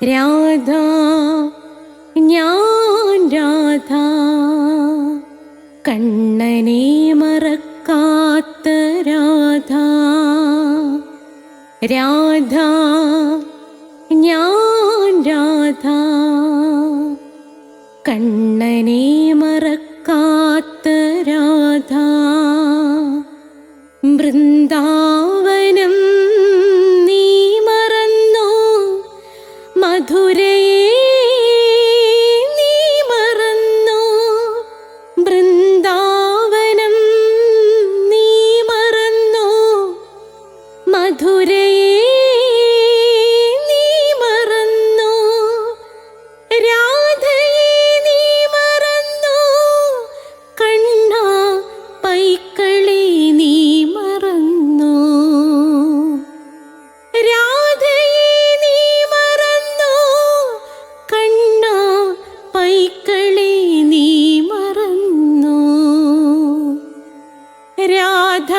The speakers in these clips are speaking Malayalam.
രാധ ഞാൻ രാധ കണ്ണനെ മറക്കാത്ത രാധ. രാധ ഞാൻ രാധ കണ്ണനെ മറക്കാത്ത രാധ. വൃന്ദാവനം നീ മറന്നോ, മധുരയെ നീ മറന്നോ. വൃന്ദാവനം നീ മറന്നോ, മധുരയെ നീ മറന്നോ. രാധയെ നീ മറന്നോ, കണ്ണാ പൈക്കളെ നീ മറന്നോ. രാധയെ നീ മറന്നോ, കണ്ണാ പൈക്കളെ നീ മറന്നോ. രാധ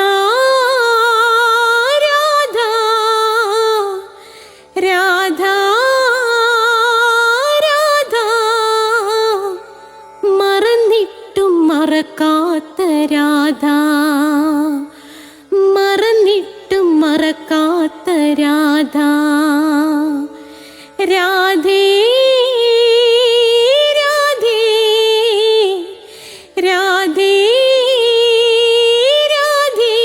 രാധ രാധ രാധ മറന്നിട്ടും മറക്കാത്ത രാധ. മറന്നിട്ടും മറക്കാത്ത രാധ. രാധേ രാധേ രാധേ രാധേ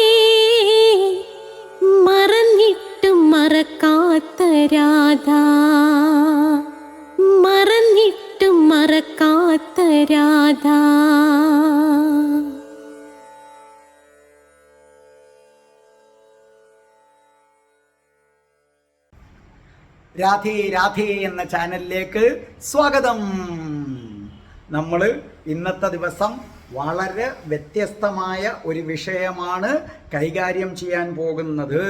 മറന്നിട്ടും മറക്കാത്ത രാധ. മറന്നിട്ടും മറക്കാത്ത രാധ. രാധേ രാധേ എന്ന ചാനലിലേക്ക് സ്വാഗതം. നമ്മൾ ഇന്നത്തെ ദിവസം വളരെ വ്യത്യസ്തമായ ഒരു വിഷയമാണ് കൈകാര്യം ചെയ്യാൻ പോകുന്നത്.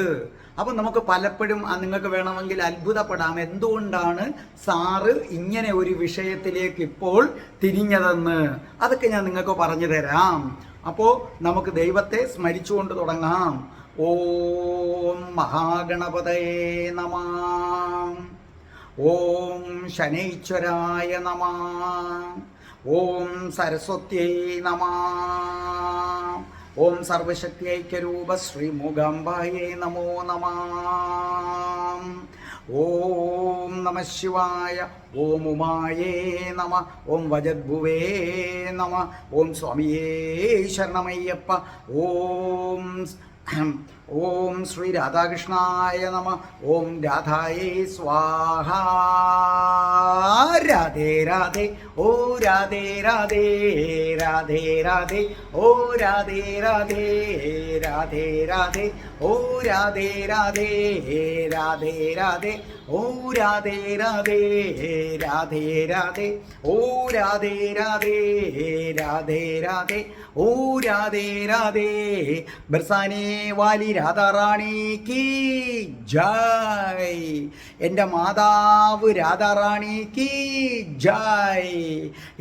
അപ്പം നമുക്ക് പലപ്പോഴും നിങ്ങൾക്ക് വേണമെങ്കിൽ അത്ഭുതപ്പെടാം, എന്തുകൊണ്ടാണ് സാറ് ഇങ്ങനെ ഒരു വിഷയത്തിലേക്ക് ഇപ്പോൾ തിരിഞ്ഞതെന്ന്. അതൊക്കെ ഞാൻ നിങ്ങൾക്ക് പറഞ്ഞു തരാം. അപ്പോൾ നമുക്ക് ദൈവത്തെ സ്മരിച്ചുകൊണ്ട് തുടങ്ങാം. ഓം മഹാഗണപതയേ നമഃ. ഓം ശനൈശ്വരായ നമഃ. ഓം സരസ്വത്യൈ നമഃ. ഓം സർവശക്തിഐക്യരൂപ ശ്രീ മൂകാംബായേ നമോ നമഃ. ഓം നമഃ ശിവായ. ഓം ഉമായേ നമ. ഓം വജദ്ഭുവേ നമ. ഓം സ്വാമിയേ ശരണമയ്യപ്പ. ഓം ശ്രീ രാധാകൃഷ്ണായ നമ. ഓം രാധായേ സ്വാഹ. രാധേ രാധേ. ഓ രാധേ രാധേ. രാധേ രാധേ. ഓ രാധേ രാധേ. രാധേ രാധേ. ഓ രാധേ രാധേ. രാധേ രാധേ. ഓ രാധേ രാധേ. രാധേ രാധേ. ഓ രാധേ രാധേ. രാധേ രാധേ. ഓ രാധേ രാധേ. ബർസാനെ വാലി രാധാറാണി കി ജയ്. എൻ്റെ മാതാവ് രാധാറാണി കി ജയ്.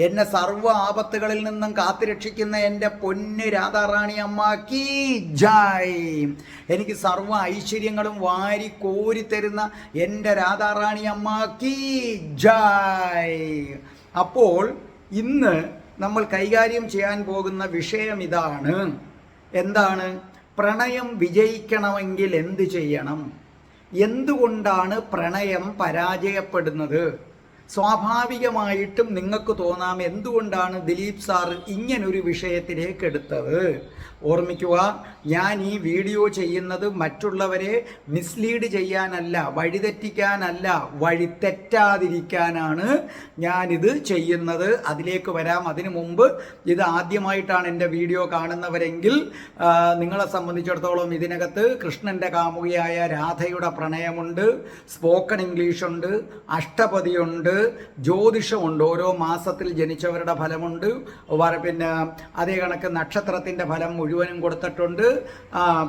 എന്നെ സർവ്വ ആപത്തുകളിൽ നിന്നും കാത്തുരക്ഷിക്കുന്ന എൻ്റെ പൊന്ന് രാധാറാണി അമ്മ കി ജയ്. എനിക്ക് സർവ്വ ഐശ്വര്യങ്ങളും വാരി കോരിത്തരുന്ന എൻ്റെ രാധാറാണി അമ്മ കി ജയ്. അപ്പോൾ ഇന്ന് നമ്മൾ കൈകാര്യം ചെയ്യാൻ പോകുന്ന വിഷയം ഇതാണ്. എന്താണ്? പ്രണയം വിജയിക്കണമെങ്കിൽ എന്ത് ചെയ്യണം? എന്തുകൊണ്ടാണ് പ്രണയം പരാജയപ്പെടുന്നത്? സ്വാഭാവികമായിട്ടും നിങ്ങൾക്ക് തോന്നാം എന്തുകൊണ്ടാണ് ദിലീപ് സാർ ഇങ്ങനൊരു വിഷയത്തിലേക്ക് എടുത്തത്. ഓർമ്മിക്കുക, ഞാൻ ഈ വീഡിയോ ചെയ്യുന്നത് മറ്റുള്ളവരെ മിസ്ലീഡ് ചെയ്യാനല്ല, വഴിതെറ്റിക്കാനല്ല, വഴിതെറ്റാതിരിക്കാനാണ് ഞാനിത് ചെയ്യുന്നത്. അതിലേക്ക് വരാം. അതിനു മുമ്പ് ഇത് ആദ്യമായിട്ടാണ് എൻ്റെ വീഡിയോ കാണുന്നവരെങ്കിൽ നിങ്ങളെ സംബന്ധിച്ചിടത്തോളം ഇതിനകത്ത് കൃഷ്ണൻ്റെ കാമുകിയായ രാധയുടെ പ്രണയമുണ്ട്, സ്പോക്കൺ ഇംഗ്ലീഷുണ്ട്, അഷ്ടപതിയുണ്ട്, ജ്യോതിഷമുണ്ട്, ഓരോ മാസത്തിൽ ജനിച്ചവരുടെ ഫലമുണ്ട്, പിന്നെ അതേ കണക്ക് നക്ഷത്രത്തിൻ്റെ ഫലം മുഴുവനും കൊടുത്തിട്ടുണ്ട്,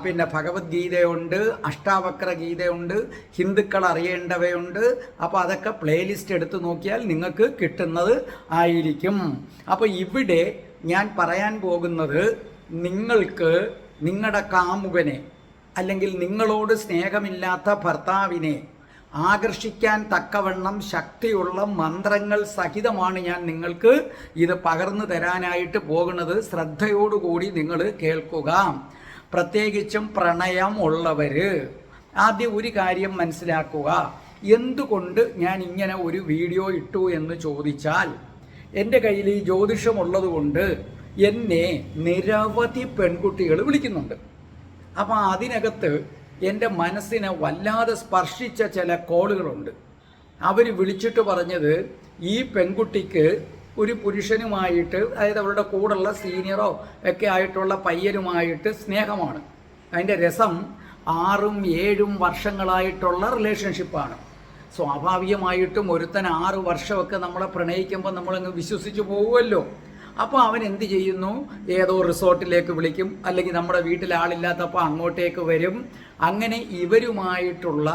പിന്നെ ഭഗവത്ഗീതയുണ്ട്, അഷ്ടാവക്ര ഗീതയുണ്ട്, ഹിന്ദുക്കൾ അറിയേണ്ടവയുണ്ട്. അപ്പോൾ അതൊക്കെ പ്ലേലിസ്റ്റ് എടുത്ത് നോക്കിയാൽ നിങ്ങൾക്ക് കിട്ടുന്നത് ആയിരിക്കും. അപ്പോൾ ഇവിടെ ഞാൻ പറയാൻ പോകുന്നത്, നിങ്ങൾക്ക് നിങ്ങളുടെ കാമുകനെ അല്ലെങ്കിൽ നിങ്ങളോട് സ്നേഹമില്ലാത്ത ഭർത്താവിനെ ആകർഷിക്കാൻ തക്കവണ്ണം ശക്തിയുള്ള മന്ത്രങ്ങൾ സഹിതമാണ് ഞാൻ നിങ്ങൾക്ക് ഇത് പകർന്നു തരാനായിട്ട് പോകുന്നത്. ശ്രദ്ധയോടുകൂടി നിങ്ങൾ കേൾക്കുക. പ്രത്യേകിച്ചും പ്രണയം ഉള്ളവര് ആദ്യം ഒരു കാര്യം മനസ്സിലാക്കുക. എന്തുകൊണ്ട് ഞാൻ ഇങ്ങനെ ഒരു വീഡിയോ ഇട്ടു എന്ന് ചോദിച്ചാൽ, എൻ്റെ കയ്യിൽ ഈ ജ്യോതിഷമുള്ളത് കൊണ്ട് എന്നെ നിരവധി പെൺകുട്ടികൾ വിളിക്കുന്നുണ്ട്. അപ്പം അതിനകത്ത് എൻ്റെ മനസ്സിനെ വല്ലാതെ സ്പർശിച്ച ചില കോളുകളുണ്ട്. അവർ വിളിച്ചിട്ട് പറഞ്ഞത് ഈ പെൺകുട്ടിക്ക് ഒരു പുരുഷനുമായിട്ട്, അതായത് അവരുടെ കൂടെയുള്ള സീനിയറോ ഒക്കെ ആയിട്ടുള്ള പയ്യനുമായിട്ട് സ്നേഹമാണ്. അതിൻ്റെ രസം 6-7 വർഷങ്ങളായിട്ടുള്ള റിലേഷൻഷിപ്പാണ്. സ്വാഭാവികമായിട്ടും ഒരുത്തൻ 6 വർഷമൊക്കെ നമ്മളെ പ്രണയിക്കുമ്പോൾ നമ്മളങ്ങ് വിശ്വസിച്ച് പോകുമല്ലോ. അപ്പോൾ അവൻ എന്ത് ചെയ്യുന്നു, ഏതോ റിസോർട്ടിലേക്ക് വിളിക്കും, അല്ലെങ്കിൽ നമ്മുടെ വീട്ടിൽ ആളില്ലാത്തപ്പോൾ അങ്ങോട്ടേക്ക് വരും. അങ്ങനെ ഇവരുമായിട്ടുള്ള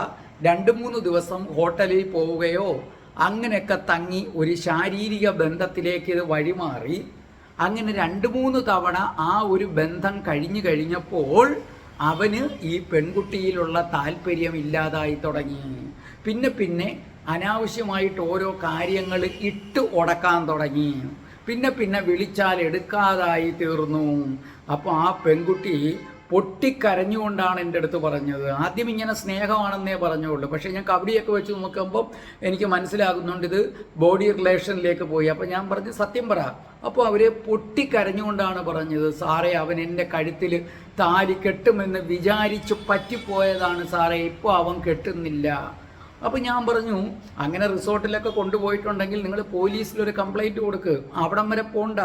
2-3 ദിവസം ഹോട്ടലിൽ പോവുകയോ അങ്ങനെയൊക്കെ തങ്ങി ഒരു ശാരീരിക ബന്ധത്തിലേക്ക് ഇത് വഴിമാറി. അങ്ങനെ 2-3 തവണ ആ ഒരു ബന്ധം കഴിഞ്ഞപ്പോൾ അവന് ഈ പെൺകുട്ടിയിലുള്ള താല്പര്യം ഇല്ലാതായി തുടങ്ങി. പിന്നെ അനാവശ്യമായിട്ട് ഓരോ കാര്യങ്ങൾ ഇട്ട് ഉടക്കാൻ തുടങ്ങി. പിന്നെ വിളിച്ചാൽ എടുക്കാതായി തീർന്നു. അപ്പോൾ ആ പെൺകുട്ടി പൊട്ടിക്കരഞ്ഞുകൊണ്ടാണ് എൻ്റെ അടുത്ത് പറഞ്ഞത്. ആദ്യം ഇങ്ങനെ സ്നേഹമാണെന്നേ പറഞ്ഞുള്ളൂ, പക്ഷേ ഞാൻ കബഡിയൊക്കെ വെച്ച് നോക്കുമ്പോൾ എനിക്ക് മനസ്സിലാകുന്നുണ്ട് ഇത് ബോഡി റിലേഷനിലേക്ക് പോയി. അപ്പോൾ ഞാൻ പറഞ്ഞു സത്യം പറ. അപ്പോൾ അവർ പൊട്ടിക്കരഞ്ഞുകൊണ്ടാണ് പറഞ്ഞത്, സാറേ അവൻ എൻ്റെ കഴുത്തിൽ താലി കെട്ടുമെന്ന് വിചാരിച്ച് പറ്റിപ്പോയതാണ് സാറേ, ഇപ്പോൾ അവൻ കെട്ടുന്നില്ല. അപ്പോൾ ഞാൻ പറഞ്ഞു, അങ്ങനെ റിസോർട്ടിലൊക്കെ കൊണ്ടുപോയിട്ടുണ്ടെങ്കിൽ നിങ്ങൾ പോലീസിലൊരു കംപ്ലൈൻറ്റ് കൊടുക്ക്. അവിടം വരെ പോണ്ട,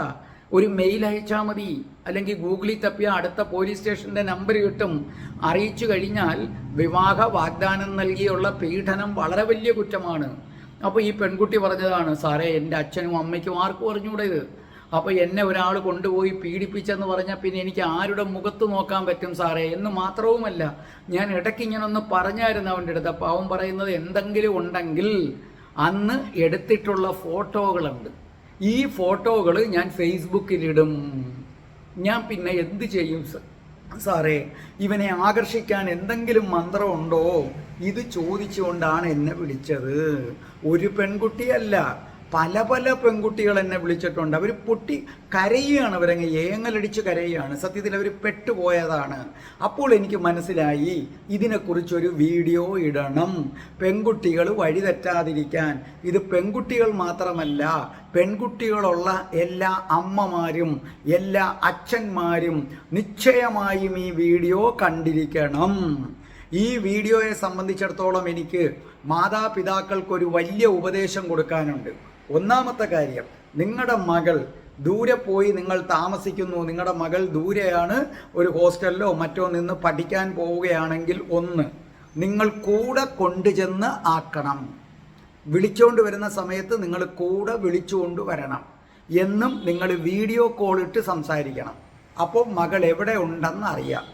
ഒരു മെയിൽ അയച്ചാൽ മതി, അല്ലെങ്കിൽ ഗൂഗിളിൽ തപ്പിയാൽ അടുത്ത പോലീസ് സ്റ്റേഷൻ്റെ നമ്പർ കിട്ടും. അറിയിച്ചു കഴിഞ്ഞാൽ വിവാഹ വാഗ്ദാനം നൽകിയുള്ള പീഡനം വളരെ വലിയ കുറ്റമാണ്. അപ്പോൾ ഈ പെൺകുട്ടി പറഞ്ഞതാണ്, സാറേ എൻ്റെ അച്ഛനും അമ്മയ്ക്കും ആർക്കും അറിഞ്ഞൂടെ ഇത്. അപ്പോൾ എന്നെ ഒരാൾ കൊണ്ടുപോയി പീഡിപ്പിച്ചെന്ന് പറഞ്ഞാൽ പിന്നെ എനിക്ക് ആരുടെ മുഖത്ത് നോക്കാൻ പറ്റും സാറേ എന്ന് മാത്രവുമല്ല, ഞാൻ ഇടയ്ക്ക് ഇങ്ങനെ ഒന്ന് പറഞ്ഞായിരുന്നു അവൻ്റെ അടുത്ത്. അപ്പോൾ അവൻ പറയുന്നത് എന്തെങ്കിലും ഉണ്ടെങ്കിൽ അന്ന് എടുത്തിട്ടുള്ള ഫോട്ടോകളുണ്ട്, ഈ ഫോട്ടോകൾ ഞാൻ ഫേസ്ബുക്കിലിടും. ഞാൻ പിന്നെ എന്ത് ചെയ്യും സാറേ, ഇവനെ ആകർഷിക്കാൻ എന്തെങ്കിലും മന്ത്രമുണ്ടോ? ഇത് ചോദിച്ചുകൊണ്ടാണ് എന്നെ വിളിച്ചത്. ഒരു പെൺകുട്ടിയല്ല, പല പെൺകുട്ടികൾ എന്നെ വിളിച്ചിട്ടുണ്ട്. അവർ പൊട്ടി കരയുകയാണ്, അവരങ്ങ് ഏങ്ങലടിച്ച് കരയുകയാണ്. സത്യത്തിൽ അവർ പെട്ടുപോയതാണ്. അപ്പോൾ എനിക്ക് മനസ്സിലായി ഇതിനെക്കുറിച്ചൊരു വീഡിയോ ഇടണം, പെൺകുട്ടികൾ വഴിതെറ്റാതിരിക്കാൻ. ഇത് പെൺകുട്ടികൾ മാത്രമല്ല, പെൺകുട്ടികളുള്ള എല്ലാ അമ്മമാരും എല്ലാ അച്ഛന്മാരും നിശ്ചയമായും ഈ വീഡിയോ കണ്ടിരിക്കണം. ഈ വീഡിയോയെ സംബന്ധിച്ചിടത്തോളം എനിക്ക് മാതാപിതാക്കൾക്കൊരു വലിയ ഉപദേശം കൊടുക്കാനുണ്ട്. ഒന്നാമത്തെ കാര്യം, നിങ്ങളുടെ മകൾ ദൂരെ പോയി നിങ്ങൾ താമസിക്കുന്നു, നിങ്ങളുടെ മകൾ ദൂരെയാണ്, ഒരു ഹോസ്റ്റലിലോ മറ്റോ നിന്ന് പഠിക്കാൻ പോവുകയാണെങ്കിൽ നിങ്ങൾ കൂടെ കൊണ്ടുചെന്ന് ആക്കണം. വിളിച്ചുകൊണ്ട് വരുന്ന സമയത്ത് നിങ്ങൾ കൂടെ വിളിച്ചുകൊണ്ട് വരണം എന്നും നിങ്ങൾ വീഡിയോ കോൾ ഇട്ട് സംസാരിക്കണം. അപ്പോൾ മകൾ എവിടെ ഉണ്ടെന്ന് അറിയാം.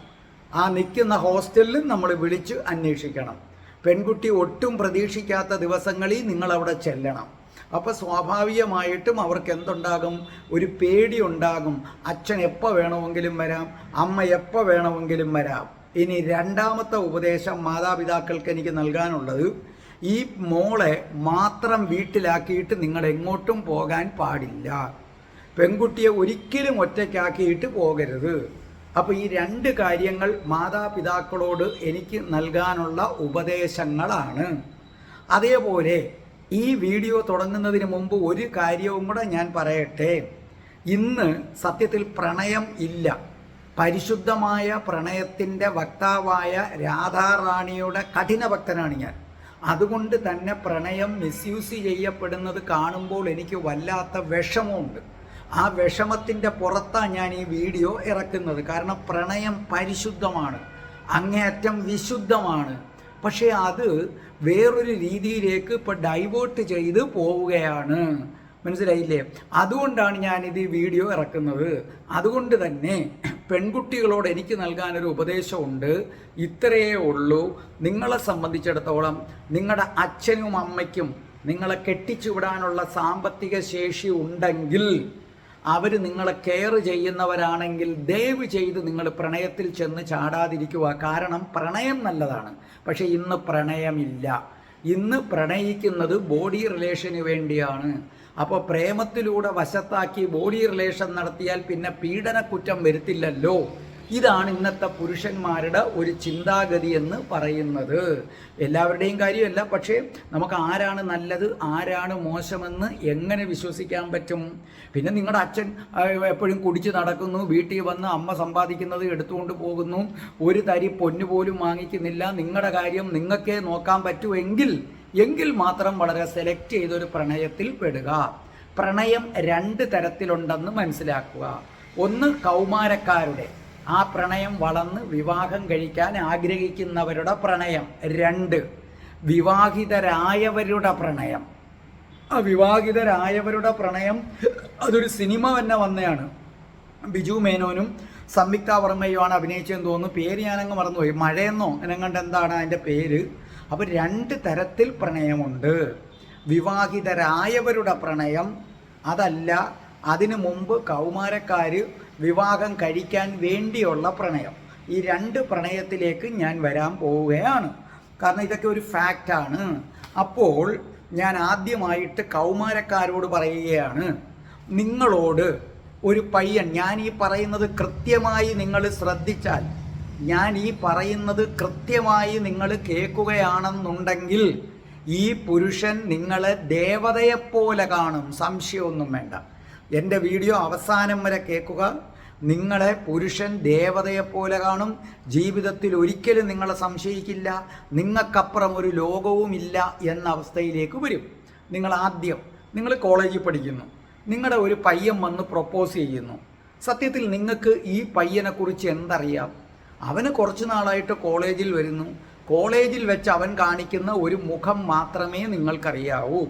ആ നിൽക്കുന്ന ഹോസ്റ്റലിൽ നമ്മൾ വിളിച്ച് അന്വേഷിക്കണം. പെൺകുട്ടി ഒട്ടും പ്രതീക്ഷിക്കാത്ത ദിവസങ്ങളിൽ നിങ്ങളവിടെ ചെല്ലണം. അപ്പോൾ സ്വാഭാവികമായിട്ടും അവർക്ക് എന്തുണ്ടാകും, ഒരു പേടി ഉണ്ടാകും. അച്ഛൻ എപ്പോൾ വേണമെങ്കിലും വരാം, അമ്മ എപ്പോൾ വേണമെങ്കിലും വരാം. ഇനി രണ്ടാമത്തെ ഉപദേശം മാതാപിതാക്കൾക്ക് എനിക്ക് നൽകാനുള്ളത്, ഈ മോളെ മാത്രം വീട്ടിലാക്കിയിട്ട് നിങ്ങൾ എങ്ങോട്ടും പോകാൻ പാടില്ല. പെൺകുട്ടിയെ ഒരിക്കലും ഒറ്റയ്ക്കാക്കിയിട്ട് പോകരുത്. അപ്പോൾ ഈ 2 കാര്യങ്ങൾ മാതാപിതാക്കളോട് എനിക്ക് നൽകാനുള്ള ഉപദേശങ്ങളാണ്. അതേപോലെ ഈ വീഡിയോ തുടങ്ങുന്നതിന് മുമ്പ് ഒരു കാര്യവും കൂടെ ഞാൻ പറയട്ടെ. ഇന്ന് സത്യത്തിൽ പ്രണയം ഇല്ല. പരിശുദ്ധമായ പ്രണയത്തിൻ്റെ വക്താവായ രാധാറാണിയുടെ കഠിന ഭക്തനാണ് ഞാൻ. അതുകൊണ്ട് തന്നെ പ്രണയം മിസ്യൂസ് ചെയ്യപ്പെടുന്നത് കാണുമ്പോൾ എനിക്ക് വല്ലാത്ത വിഷമമുണ്ട്. ആ വിഷമത്തിൻ്റെ പുറത്താണ് ഞാൻ ഈ വീഡിയോ ഇറക്കുന്നത്. കാരണം പ്രണയം പരിശുദ്ധമാണ്, അങ്ങേയറ്റം വിശുദ്ധമാണ്. പക്ഷേ അത് വേറൊരു രീതിയിലേക്ക് ഇപ്പോൾ ഡൈവേർട്ട് ചെയ്ത് പോവുകയാണ്. മനസ്സിലായില്ലേ? അതുകൊണ്ടാണ് ഞാനിത് ഈ വീഡിയോ ഇറക്കുന്നത്. അതുകൊണ്ട് തന്നെ പെൺകുട്ടികളോട് എനിക്ക് നൽകാനൊരു ഉപദേശമുണ്ട്. ഇത്രയേ ഉള്ളൂ. നിങ്ങളെ സംബന്ധിച്ചിടത്തോളം നിങ്ങളുടെ അച്ഛനും അമ്മയ്ക്കും നിങ്ങളെ കെട്ടിച്ചു വിടാനുള്ള സാമ്പത്തിക ശേഷി ഉണ്ടെങ്കിൽ, അവർ നിങ്ങളെ കെയർ ചെയ്യുന്നവരാണെങ്കിൽ ദയവ് ചെയ്ത് നിങ്ങൾ പ്രണയത്തിൽ ചെന്ന് ചാടാതിരിക്കുക. കാരണം പ്രണയം നല്ലതാണ്, പക്ഷേ ഇന്ന് പ്രണയമില്ല. ഇന്ന് പ്രണയിക്കുന്നത് ബോഡി റിലേഷന് വേണ്ടിയാണ്. അപ്പോൾ പ്രേമത്തിലൂടെ വശത്താക്കി ബോഡി റിലേഷൻ നടത്തിയാൽ പിന്നെ പീഡനക്കുറ്റം വരുത്തില്ലല്ലോ. ഇതാണ് ഇന്നത്തെ പുരുഷന്മാരുടെ ഒരു ചിന്താഗതി എന്ന് പറയുന്നത്. എല്ലാവരുടെയും കാര്യമല്ല, പക്ഷേ നമുക്ക് ആരാണ് നല്ലത് ആരാണ് മോശമെന്ന് എങ്ങനെ വിശ്വസിക്കാൻ പറ്റും? പിന്നെ നിങ്ങളുടെ അച്ഛൻ എപ്പോഴും കുടിച്ച് നടക്കുന്നു, വീട്ടിൽ വന്ന് അമ്മ സമ്പാദിക്കുന്നത് എടുത്തുകൊണ്ട് പോകുന്നു, ഒരു തരി പൊന്നു പോലും വാങ്ങിക്കുന്നില്ല. നിങ്ങളുടെ കാര്യം നിങ്ങൾക്കേ നോക്കാൻ എങ്കിൽ മാത്രം വളരെ സെലക്ട് ചെയ്തൊരു പ്രണയത്തിൽ പെടുക. പ്രണയം 2 തരത്തിലുണ്ടെന്ന് മനസ്സിലാക്കുക. ഒന്ന് കൗമാരക്കാരുടെ ആ പ്രണയം വളർന്ന് വിവാഹം കഴിക്കാൻ ആഗ്രഹിക്കുന്നവരുടെ പ്രണയം. 2 വിവാഹിതരായവരുടെ പ്രണയം. ആ വിവാഹിതരായവരുടെ പ്രണയം അതൊരു സിനിമ തന്നെ വന്നതാണ്. ബിജു മേനോനും സംയുക്ത വർമ്മയുമാണ് അഭിനയിച്ചതെന്ന് തോന്നുന്നു. പേര് ഞാനങ്ങ് മറന്നുപോയി, മഴയെന്നോ എന്നെങ്ങണ്ട് എന്താണ് അതിൻ്റെ പേര്. അപ്പോൾ 2 തരത്തിൽ പ്രണയമുണ്ട്. വിവാഹിതരായവരുടെ പ്രണയം, അതല്ല അതിനു മുമ്പ് കൗമാരക്കാർ വിവാഹം കഴിക്കാൻ വേണ്ടിയുള്ള പ്രണയം. ഈ 2 പ്രണയത്തിലേക്ക് ഞാൻ വരാൻ പോവുകയാണ്, കാരണം ഇതൊക്കെ ഒരു ഫാക്റ്റാണ്. അപ്പോൾ ഞാൻ ആദ്യമായിട്ട് കൗമാരക്കാരോട് പറയുകയാണ്, നിങ്ങളോട് ഒരു പയ്യൻ, ഞാൻ ഈ പറയുന്നത് കൃത്യമായി നിങ്ങൾ ശ്രദ്ധിച്ചാൽ, ഞാൻ ഈ പറയുന്നത് കൃത്യമായി നിങ്ങൾ കേൾക്കുകയാണെന്നുണ്ടെങ്കിൽ ഈ പുരുഷൻ നിങ്ങളെ ദേവതയെപ്പോലെ കാണും, സംശയമൊന്നും വേണ്ട. എൻ്റെ വീഡിയോ അവസാനം വരെ കേൾക്കുക. നിങ്ങളെ പുരുഷൻ ദേവതയെപ്പോലെ കാണും. ജീവിതത്തിൽ ഒരിക്കലും നിങ്ങളെ സംശയിക്കില്ല. നിങ്ങൾക്കപ്പുറം ഒരു ലോകവുമില്ല എന്ന അവസ്ഥയിലേക്ക് വരും. നിങ്ങൾ കോളേജിൽ പഠിക്കുന്നു, നിങ്ങളുടെ ഒരു പയ്യൻ വന്ന് പ്രൊപ്പോസ് ചെയ്യുന്നു. സത്യത്തിൽ നിങ്ങൾക്ക് ഈ പയ്യനെക്കുറിച്ച് എന്തറിയാം? അവന് കുറച്ച് നാളായിട്ട് കോളേജിൽ വരുന്നു. കോളേജിൽ വെച്ച് അവൻ കാണിക്കുന്ന ഒരു മുഖം മാത്രമേ നിങ്ങൾക്കറിയാവൂ.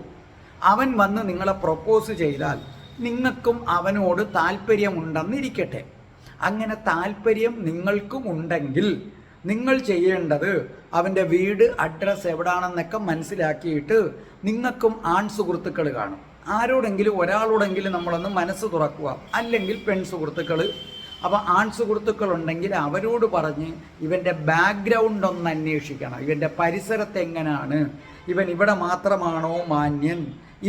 അവൻ വന്ന് നിങ്ങളെ പ്രൊപ്പോസ് ചെയ്താൽ നിങ്ങൾക്കും അവനോട് താല്പര്യമുണ്ടെന്നിരിക്കട്ടെ. അങ്ങനെ താല്പര്യം നിങ്ങൾക്കും ഉണ്ടെങ്കിൽ നിങ്ങൾ ചെയ്യേണ്ടത് അവൻ്റെ വീട്, അഡ്രസ്സ് എവിടാണെന്നൊക്കെ മനസ്സിലാക്കിയിട്ട്, നിങ്ങൾക്കും ആൺ സുഹൃത്തുക്കൾ കാണും, ആരോടെങ്കിലും ഒരാളോടെങ്കിലും നമ്മളൊന്ന് മനസ്സ് തുറക്കുക, അല്ലെങ്കിൽ പെൺ സുഹൃത്തുക്കൾ. അപ്പോൾ ആൺ സുഹൃത്തുക്കളുണ്ടെങ്കിൽ അവരോട് പറഞ്ഞ് ഇവൻ്റെ ബാക്ക്ഗ്രൗണ്ട് ഒന്ന് അന്വേഷിക്കണം. ഇവൻ്റെ പരിസരത്ത് എങ്ങനെയാണ്, ഇവൻ ഇവിടെ മാത്രമാണോ മാന്യൻ,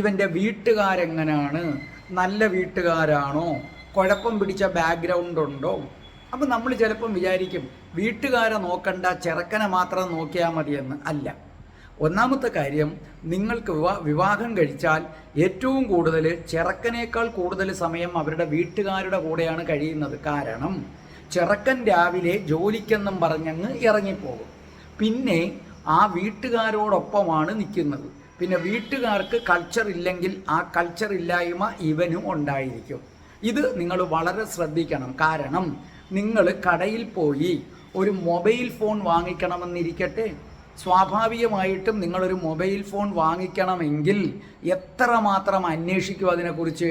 ഇവൻ്റെ വീട്ടുകാരെങ്ങനെയാണ്, നല്ല വീട്ടുകാരാണോ, കുഴപ്പം പിടിച്ച ബാക്ക്ഗ്രൗണ്ട് ഉണ്ടോ. അപ്പം നമ്മൾ ചിലപ്പം വിചാരിക്കും വീട്ടുകാരെ നോക്കണ്ട, ചെറുക്കനെ മാത്രം നോക്കിയാൽ മതിയെന്ന്. അല്ല. ഒന്നാമത്തെ കാര്യം, നിങ്ങൾക്ക് വിവാഹം കഴിച്ചാൽ ഏറ്റവും കൂടുതൽ ചെറുക്കനേക്കാൾ കൂടുതൽ സമയം അവരുടെ വീട്ടുകാരുടെ കൂടെയാണ് കഴിയുന്നത്. കാരണം ചെറുക്കൻ രാവിലെ ജോലിക്കെന്നും പറഞ്ഞങ്ങ് ഇറങ്ങിപ്പോകും, പിന്നെ ആ വീട്ടുകാരോടൊപ്പമാണ് നിൽക്കുന്നത്. പിന്നെ വീട്ടുകാർക്ക് കൾച്ചർ ഇല്ലെങ്കിൽ ആ കൾച്ചർ ഇല്ലായ്മ ഇവനും ഉണ്ടായിരിക്കും. ഇത് നിങ്ങൾ വളരെ ശ്രദ്ധിക്കണം. കാരണം നിങ്ങൾ കടയിൽ പോയി ഒരു മൊബൈൽ ഫോൺ വാങ്ങിക്കണമെന്നിരിക്കട്ടെ, സ്വാഭാവികമായിട്ടും നിങ്ങളൊരു മൊബൈൽ ഫോൺ വാങ്ങിക്കണമെങ്കിൽ എത്രമാത്രം അന്വേഷിക്കും അതിനെക്കുറിച്ച്,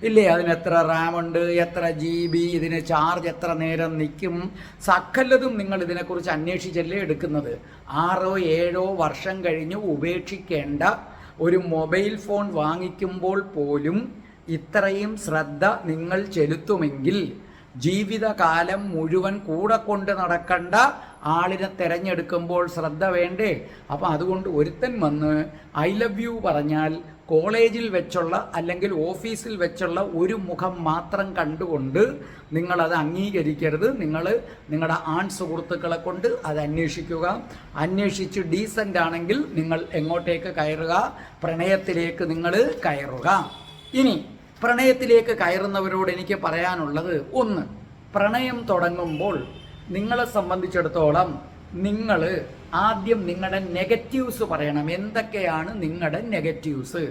ഇല്ലേ? അതിനെത്ര റാം ഉണ്ട്, എത്ര GB, ഇതിന് ചാർജ് എത്ര നേരം നിൽക്കും, സകലതും നിങ്ങൾ ഇതിനെക്കുറിച്ച് അന്വേഷിച്ചല്ലേ എടുക്കുന്നത്. 6-7 വർഷം കഴിഞ്ഞ് ഉപേക്ഷിക്കേണ്ട ഒരു മൊബൈൽ ഫോൺ വാങ്ങിക്കുമ്പോൾ പോലും ഇത്രയും ശ്രദ്ധ നിങ്ങൾ ചെലുത്തുമെങ്കിൽ ജീവിതകാലം മുഴുവൻ കൂടെ കൊണ്ട് നടക്കേണ്ട ആളിനെ തിരഞ്ഞെടുക്കുമ്പോൾ ശ്രദ്ധ വേണ്ടേ? അപ്പം അതുകൊണ്ട് ഒരുത്തൻ വന്ന് ഐ ലവ് യു പറഞ്ഞാൽ കോളേജിൽ വെച്ചുള്ള അല്ലെങ്കിൽ ഓഫീസിൽ വെച്ചുള്ള ഒരു മുഖം മാത്രം കണ്ടുകൊണ്ട് നിങ്ങളത് അംഗീകരിക്കരുത്. നിങ്ങളുടെ ആൺ സുഹൃത്തുക്കളെ കൊണ്ട് അത് അന്വേഷിക്കുക. അന്വേഷിച്ച് ഡീസൻ്റ് ആണെങ്കിൽ നിങ്ങൾ എങ്ങോട്ടേക്ക് കയറുക? പ്രണയത്തിലേക്ക് നിങ്ങൾ കയറുക. ഇനി പ്രണയത്തിലേക്ക് കയറുന്നവരോട് എനിക്ക് പറയാനുള്ളത്, ഒന്ന്, പ്രണയം തുടങ്ങുമ്പോൾ നിങ്ങളെ സംബന്ധിച്ചിടത്തോളം നിങ്ങൾ ആദ്യം നിങ്ങളുടെ നെഗറ്റീവ്സ് പറയണം. എന്തൊക്കെയാണ് നിങ്ങളുടെ നെഗറ്റീവ്സ്?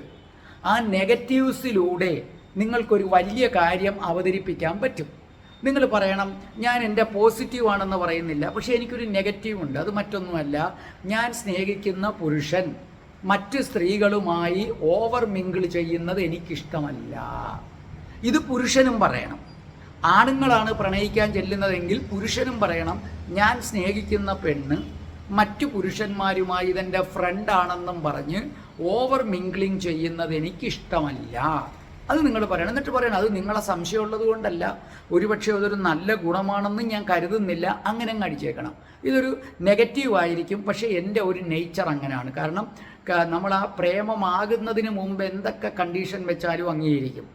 ആ നെഗറ്റീവ്സിലൂടെ നിങ്ങൾക്കൊരു വലിയ കാര്യം അവതരിപ്പിക്കാൻ പറ്റും. നിങ്ങൾ പറയണം, ഞാൻ എൻ്റെ പോസിറ്റീവ് ആണെന്ന് പറയുന്നില്ല, പക്ഷേ എനിക്കൊരു നെഗറ്റീവ് ഉണ്ട്. അത് മറ്റൊന്നുമല്ല, ഞാൻ സ്നേഹിക്കുന്ന പുരുഷൻ മറ്റ് സ്ത്രീകളുമായി ഓവർ മിങ്കിൾ ചെയ്യുന്നത് എനിക്കിഷ്ടമല്ല. ഇത് പുരുഷനും പറയണം. ആണുങ്ങളാണ് പ്രണയിക്കാൻ ചെല്ലുന്നതെങ്കിൽ പുരുഷനും പറയണം, ഞാൻ സ്നേഹിക്കുന്ന പെണ്ണ് മറ്റു പുരുഷന്മാരുമായി ഇതെൻ്റെ ഫ്രണ്ടാണെന്നും പറഞ്ഞ് ഓവർ മിങ്കിളിങ് ചെയ്യുന്നത് എനിക്കിഷ്ടമല്ല. അത് നിങ്ങൾ പറയണം. എന്നിട്ട് പറയണം അത് നിങ്ങളെ സംശയമുള്ളത് കൊണ്ടല്ല, ഒരുപക്ഷെ അതൊരു നല്ല ഗുണമാണെന്ന് ഞാൻ കരുതുന്നില്ല, അങ്ങനെ അങ്ങ് അടിച്ചേക്കണം. ഇതൊരു നെഗറ്റീവ് ആയിരിക്കും, പക്ഷേ എൻ്റെ ഒരു നേച്ചർ അങ്ങനെയാണ്. കാരണം നമ്മൾ ആ പ്രേമമാകുന്നതിന് മുമ്പ് എന്തൊക്കെ കണ്ടീഷൻ വെച്ചാലും അംഗീകരിക്കും.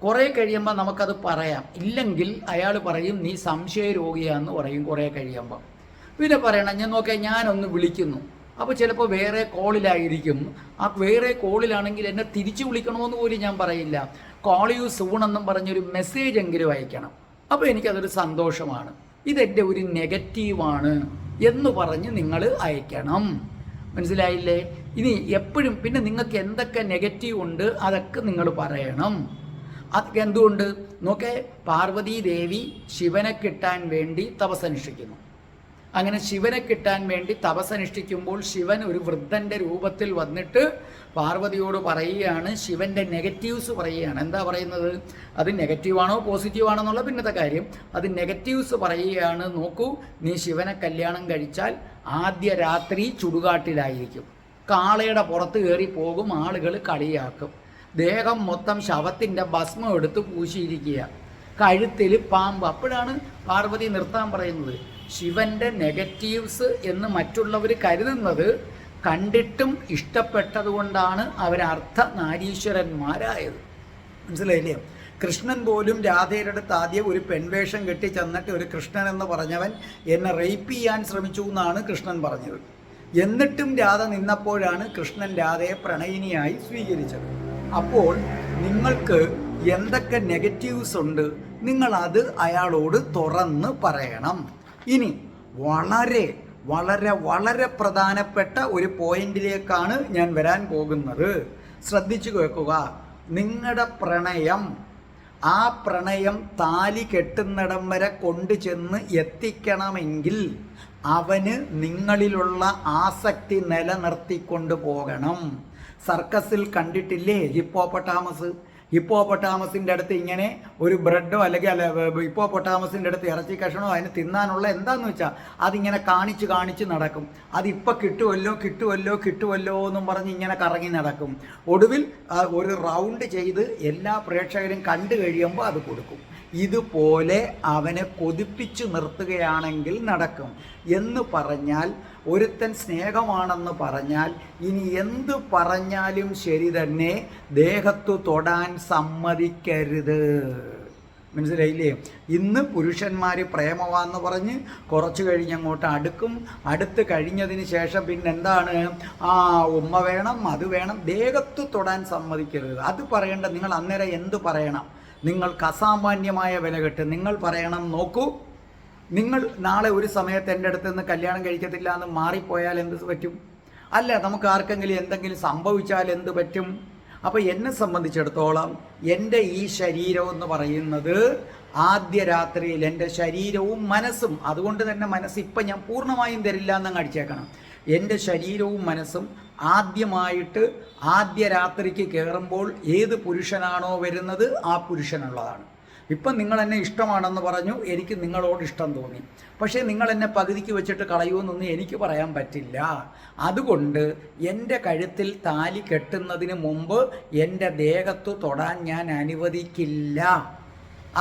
കുറേ കഴിയുമ്പോൾ നമുക്കത് പറയാം. ഇല്ലെങ്കിൽ അയാൾ പറയും നീ സംശയ രോഗിയാന്ന് പറയും കുറേ കഴിയുമ്പോൾ. പിന്നെ പറയണം ഞാൻ നോക്കാം ഞാനൊന്ന് വിളിക്കുന്നു, അപ്പോൾ ചിലപ്പോൾ വേറെ കോളിലായിരിക്കും. ആ വേറെ കോളിലാണെങ്കിൽ എന്നെ തിരിച്ചു വിളിക്കണമെന്ന് പോലും ഞാൻ പറയില്ല. കോൾ യു സൂൺ എന്നും പറഞ്ഞൊരു മെസ്സേജ് എങ്കിലും അയക്കണം. അപ്പോൾ എനിക്കതൊരു സന്തോഷമാണ്, ഇതെൻ്റെ ഒരു നെഗറ്റീവാണ് എന്ന് പറഞ്ഞ് നിങ്ങൾ അയക്കണം. മനസ്സിലായില്ലേ? ഇനി എപ്പോഴും പിന്നെ നിങ്ങൾക്ക് എന്തൊക്കെ നെഗറ്റീവ് ഉണ്ട് അതൊക്കെ നിങ്ങൾ പറയണം. അതൊക്കെ എന്തുകൊണ്ട് നോക്കേ, പാർവതീ ദേവി ശിവനെ കിട്ടാൻ വേണ്ടി തപസ്സനുഷ്ഠിക്കുന്നു. അങ്ങനെ ശിവനെ കിട്ടാൻ വേണ്ടി തപസ്സനുഷ്ഠിക്കുമ്പോൾ ശിവൻ ഒരു വൃദ്ധൻ്റെ രൂപത്തിൽ വന്നിട്ട് പാർവതിയോട് പറയുകയാണ്, ശിവൻ്റെ നെഗറ്റീവ്സ് പറയുകയാണ്. എന്താ പറയുന്നത്? അത് നെഗറ്റീവാണോ പോസിറ്റീവാണോ എന്നുള്ള പിന്നത്തെ കാര്യം. അത് നെഗറ്റീവ്സ് പറയുകയാണ്. നോക്കൂ, നീ ശിവനെ കല്യാണം കഴിച്ചാൽ ആദ്യ രാത്രി ചുടുകാട്ടിലായിരിക്കും, കാളയുടെ പുറത്ത് കയറി പോകും, ആളുകൾ കളിയാക്കും, ദേഹം മൊത്തം ശവത്തിൻ്റെ ഭസ്മം എടുത്ത് പൂശിയിരിക്കുക, കഴുത്തിൽ പാമ്പ്. അപ്പോഴാണ് പാർവതി നിർത്താൻ പറയുന്നത്. ശിവൻ്റെ നെഗറ്റീവ്സ് എന്ന് മറ്റുള്ളവർ കരുതുന്നത് കണ്ടിട്ടും ഇഷ്ടപ്പെട്ടതുകൊണ്ടാണ് അവരർത്ഥ നാരീശ്വരന്മാരായത്. മനസ്സിലായില്ലേ? കൃഷ്ണൻ പോലും രാധയുടെ അടുത്ത് ആദ്യം ഒരു പെൺവേഷം കെട്ടി ചെന്നിട്ട് ഒരു കൃഷ്ണൻ എന്ന് പറഞ്ഞവൻ എന്നെ റേപ്പ് ചെയ്യാൻ ശ്രമിച്ചു എന്നാണ് കൃഷ്ണൻ പറഞ്ഞത്. എന്നിട്ടും രാധ നിന്നപ്പോഴാണ് കൃഷ്ണൻ രാധയെ പ്രണയിനിയായി സ്വീകരിച്ചത്. അപ്പോൾ നിങ്ങൾക്ക് എന്തൊക്കെ നെഗറ്റീവ്സ് ഉണ്ട് നിങ്ങൾ അത് അയാളോട് തുറന്ന് പറയണം. ഇനി വളരെ വളരെ വളരെ പ്രധാനപ്പെട്ട ഒരു പോയിന്റിലേക്കാണ് ഞാൻ വരാൻ പോകുന്നത്. ശ്രദ്ധിച്ചു കേൾക്കുക. നിങ്ങളുടെ പ്രണയം, ആ പ്രണയം താലി കെട്ടുന്നിടം വരെ കൊണ്ടു ചെന്ന് എത്തിക്കണമെങ്കിൽ അവന് നിങ്ങളിലുള്ള ആസക്തി നിലനിർത്തിക്കൊണ്ട് പോകണം. സർക്കസിൽ കണ്ടിട്ടില്ലേ ഹിപ്പോപ്പൊട്ടാമസിൻ്റെ അടുത്ത് ഇങ്ങനെ ഒരു ബ്രെഡോ അല്ലെങ്കിൽ ഹിപ്പോപ്പൊട്ടാമസിൻ്റെ അടുത്ത് ഇറച്ചി കഷണോ അതിന് തിന്നാനുള്ള എന്താണെന്ന് വെച്ചാൽ അതിങ്ങനെ കാണിച്ച് നടക്കും. അതിപ്പോൾ കിട്ടുമല്ലോ എന്നും പറഞ്ഞ് ഇങ്ങനെ കറങ്ങി നടക്കും. ഒടുവിൽ ഒരു റൗണ്ട് ചെയ്ത് എല്ലാ പ്രേക്ഷകരും കണ്ടു കഴിയുമ്പോൾ അത് കൊടുക്കും. ഇതുപോലെ അവനെ കൊതിപ്പിച്ചു നിർത്തുകയാണെങ്കിൽ നടക്കും. എന്ന് പറഞ്ഞാൽ ഒരുത്തൻ സ്നേഹമാണെന്ന് പറഞ്ഞാൽ ഇനി എന്തു പറഞ്ഞാലും ശരി തന്നെ ദേഹത്തു തൊടാൻ സമ്മതിക്കരുത്. മനസ്സിലായില്ലേ? ഇന്ന് പുരുഷന്മാർ പ്രേമമാണെന്ന് പറഞ്ഞ് കുറച്ച് കഴിഞ്ഞങ്ങോട്ട് അടുത്ത് കഴിഞ്ഞതിന് ശേഷം പിന്നെന്താണ്, ഉമ്മ വേണം, അത് വേണം, ദേഹത്തു തൊടാൻ സമ്മതിക്കരുത്. അത് പറയേണ്ട നിങ്ങൾ അന്നേരം എന്ത് പറയണം? നിങ്ങൾക്ക് അസാമാന്യമായ വില കിട്ടും. നിങ്ങൾ പറയണം, നോക്കൂ, നിങ്ങൾ നാളെ ഒരു സമയത്ത് എൻ്റെ അടുത്ത് നിന്ന് കല്യാണം കഴിക്കത്തില്ല എന്ന് മാറിപ്പോയാൽ എന്ത് പറ്റും? അല്ല, നമുക്ക് ആർക്കെങ്കിലും എന്തെങ്കിലും സംഭവിച്ചാൽ എന്ത് പറ്റും? അപ്പോൾ എന്നെ സംബന്ധിച്ചിടത്തോളം എൻ്റെ ഈ ശരീരം എന്ന് പറയുന്നത് ആദ്യ രാത്രിയിൽ എൻ്റെ ശരീരവും മനസ്സും, അതുകൊണ്ട് തന്നെ മനസ്സ് ഇപ്പം ഞാൻ പൂർണ്ണമായും തരില്ല എന്നങ്ങ് അടിച്ചേക്കണം. എൻ്റെ ശരീരവും മനസ്സും ആദ്യമായിട്ട് ആദ്യ രാത്രിക്ക് കയറുമ്പോൾ ഏത് പുരുഷനാണോ വരുന്നത് ആ പുരുഷനുള്ളതാണ്. ഇപ്പം നിങ്ങൾ എന്നെ ഇഷ്ടമാണെന്ന് പറഞ്ഞു, എനിക്ക് നിങ്ങളോട് ഇഷ്ടം തോന്നി, പക്ഷേ നിങ്ങൾ എന്നെ പകുതിക്ക് വെച്ചിട്ട് കളയുമെന്നൊന്നും എനിക്ക് പറയാൻ പറ്റില്ല. അതുകൊണ്ട് എൻ്റെ കഴുത്തിൽ താലി കെട്ടുന്നതിന് മുമ്പ് എൻ്റെ ദേഹത്തു തൊടാൻ ഞാൻ അനുവദിക്കില്ല.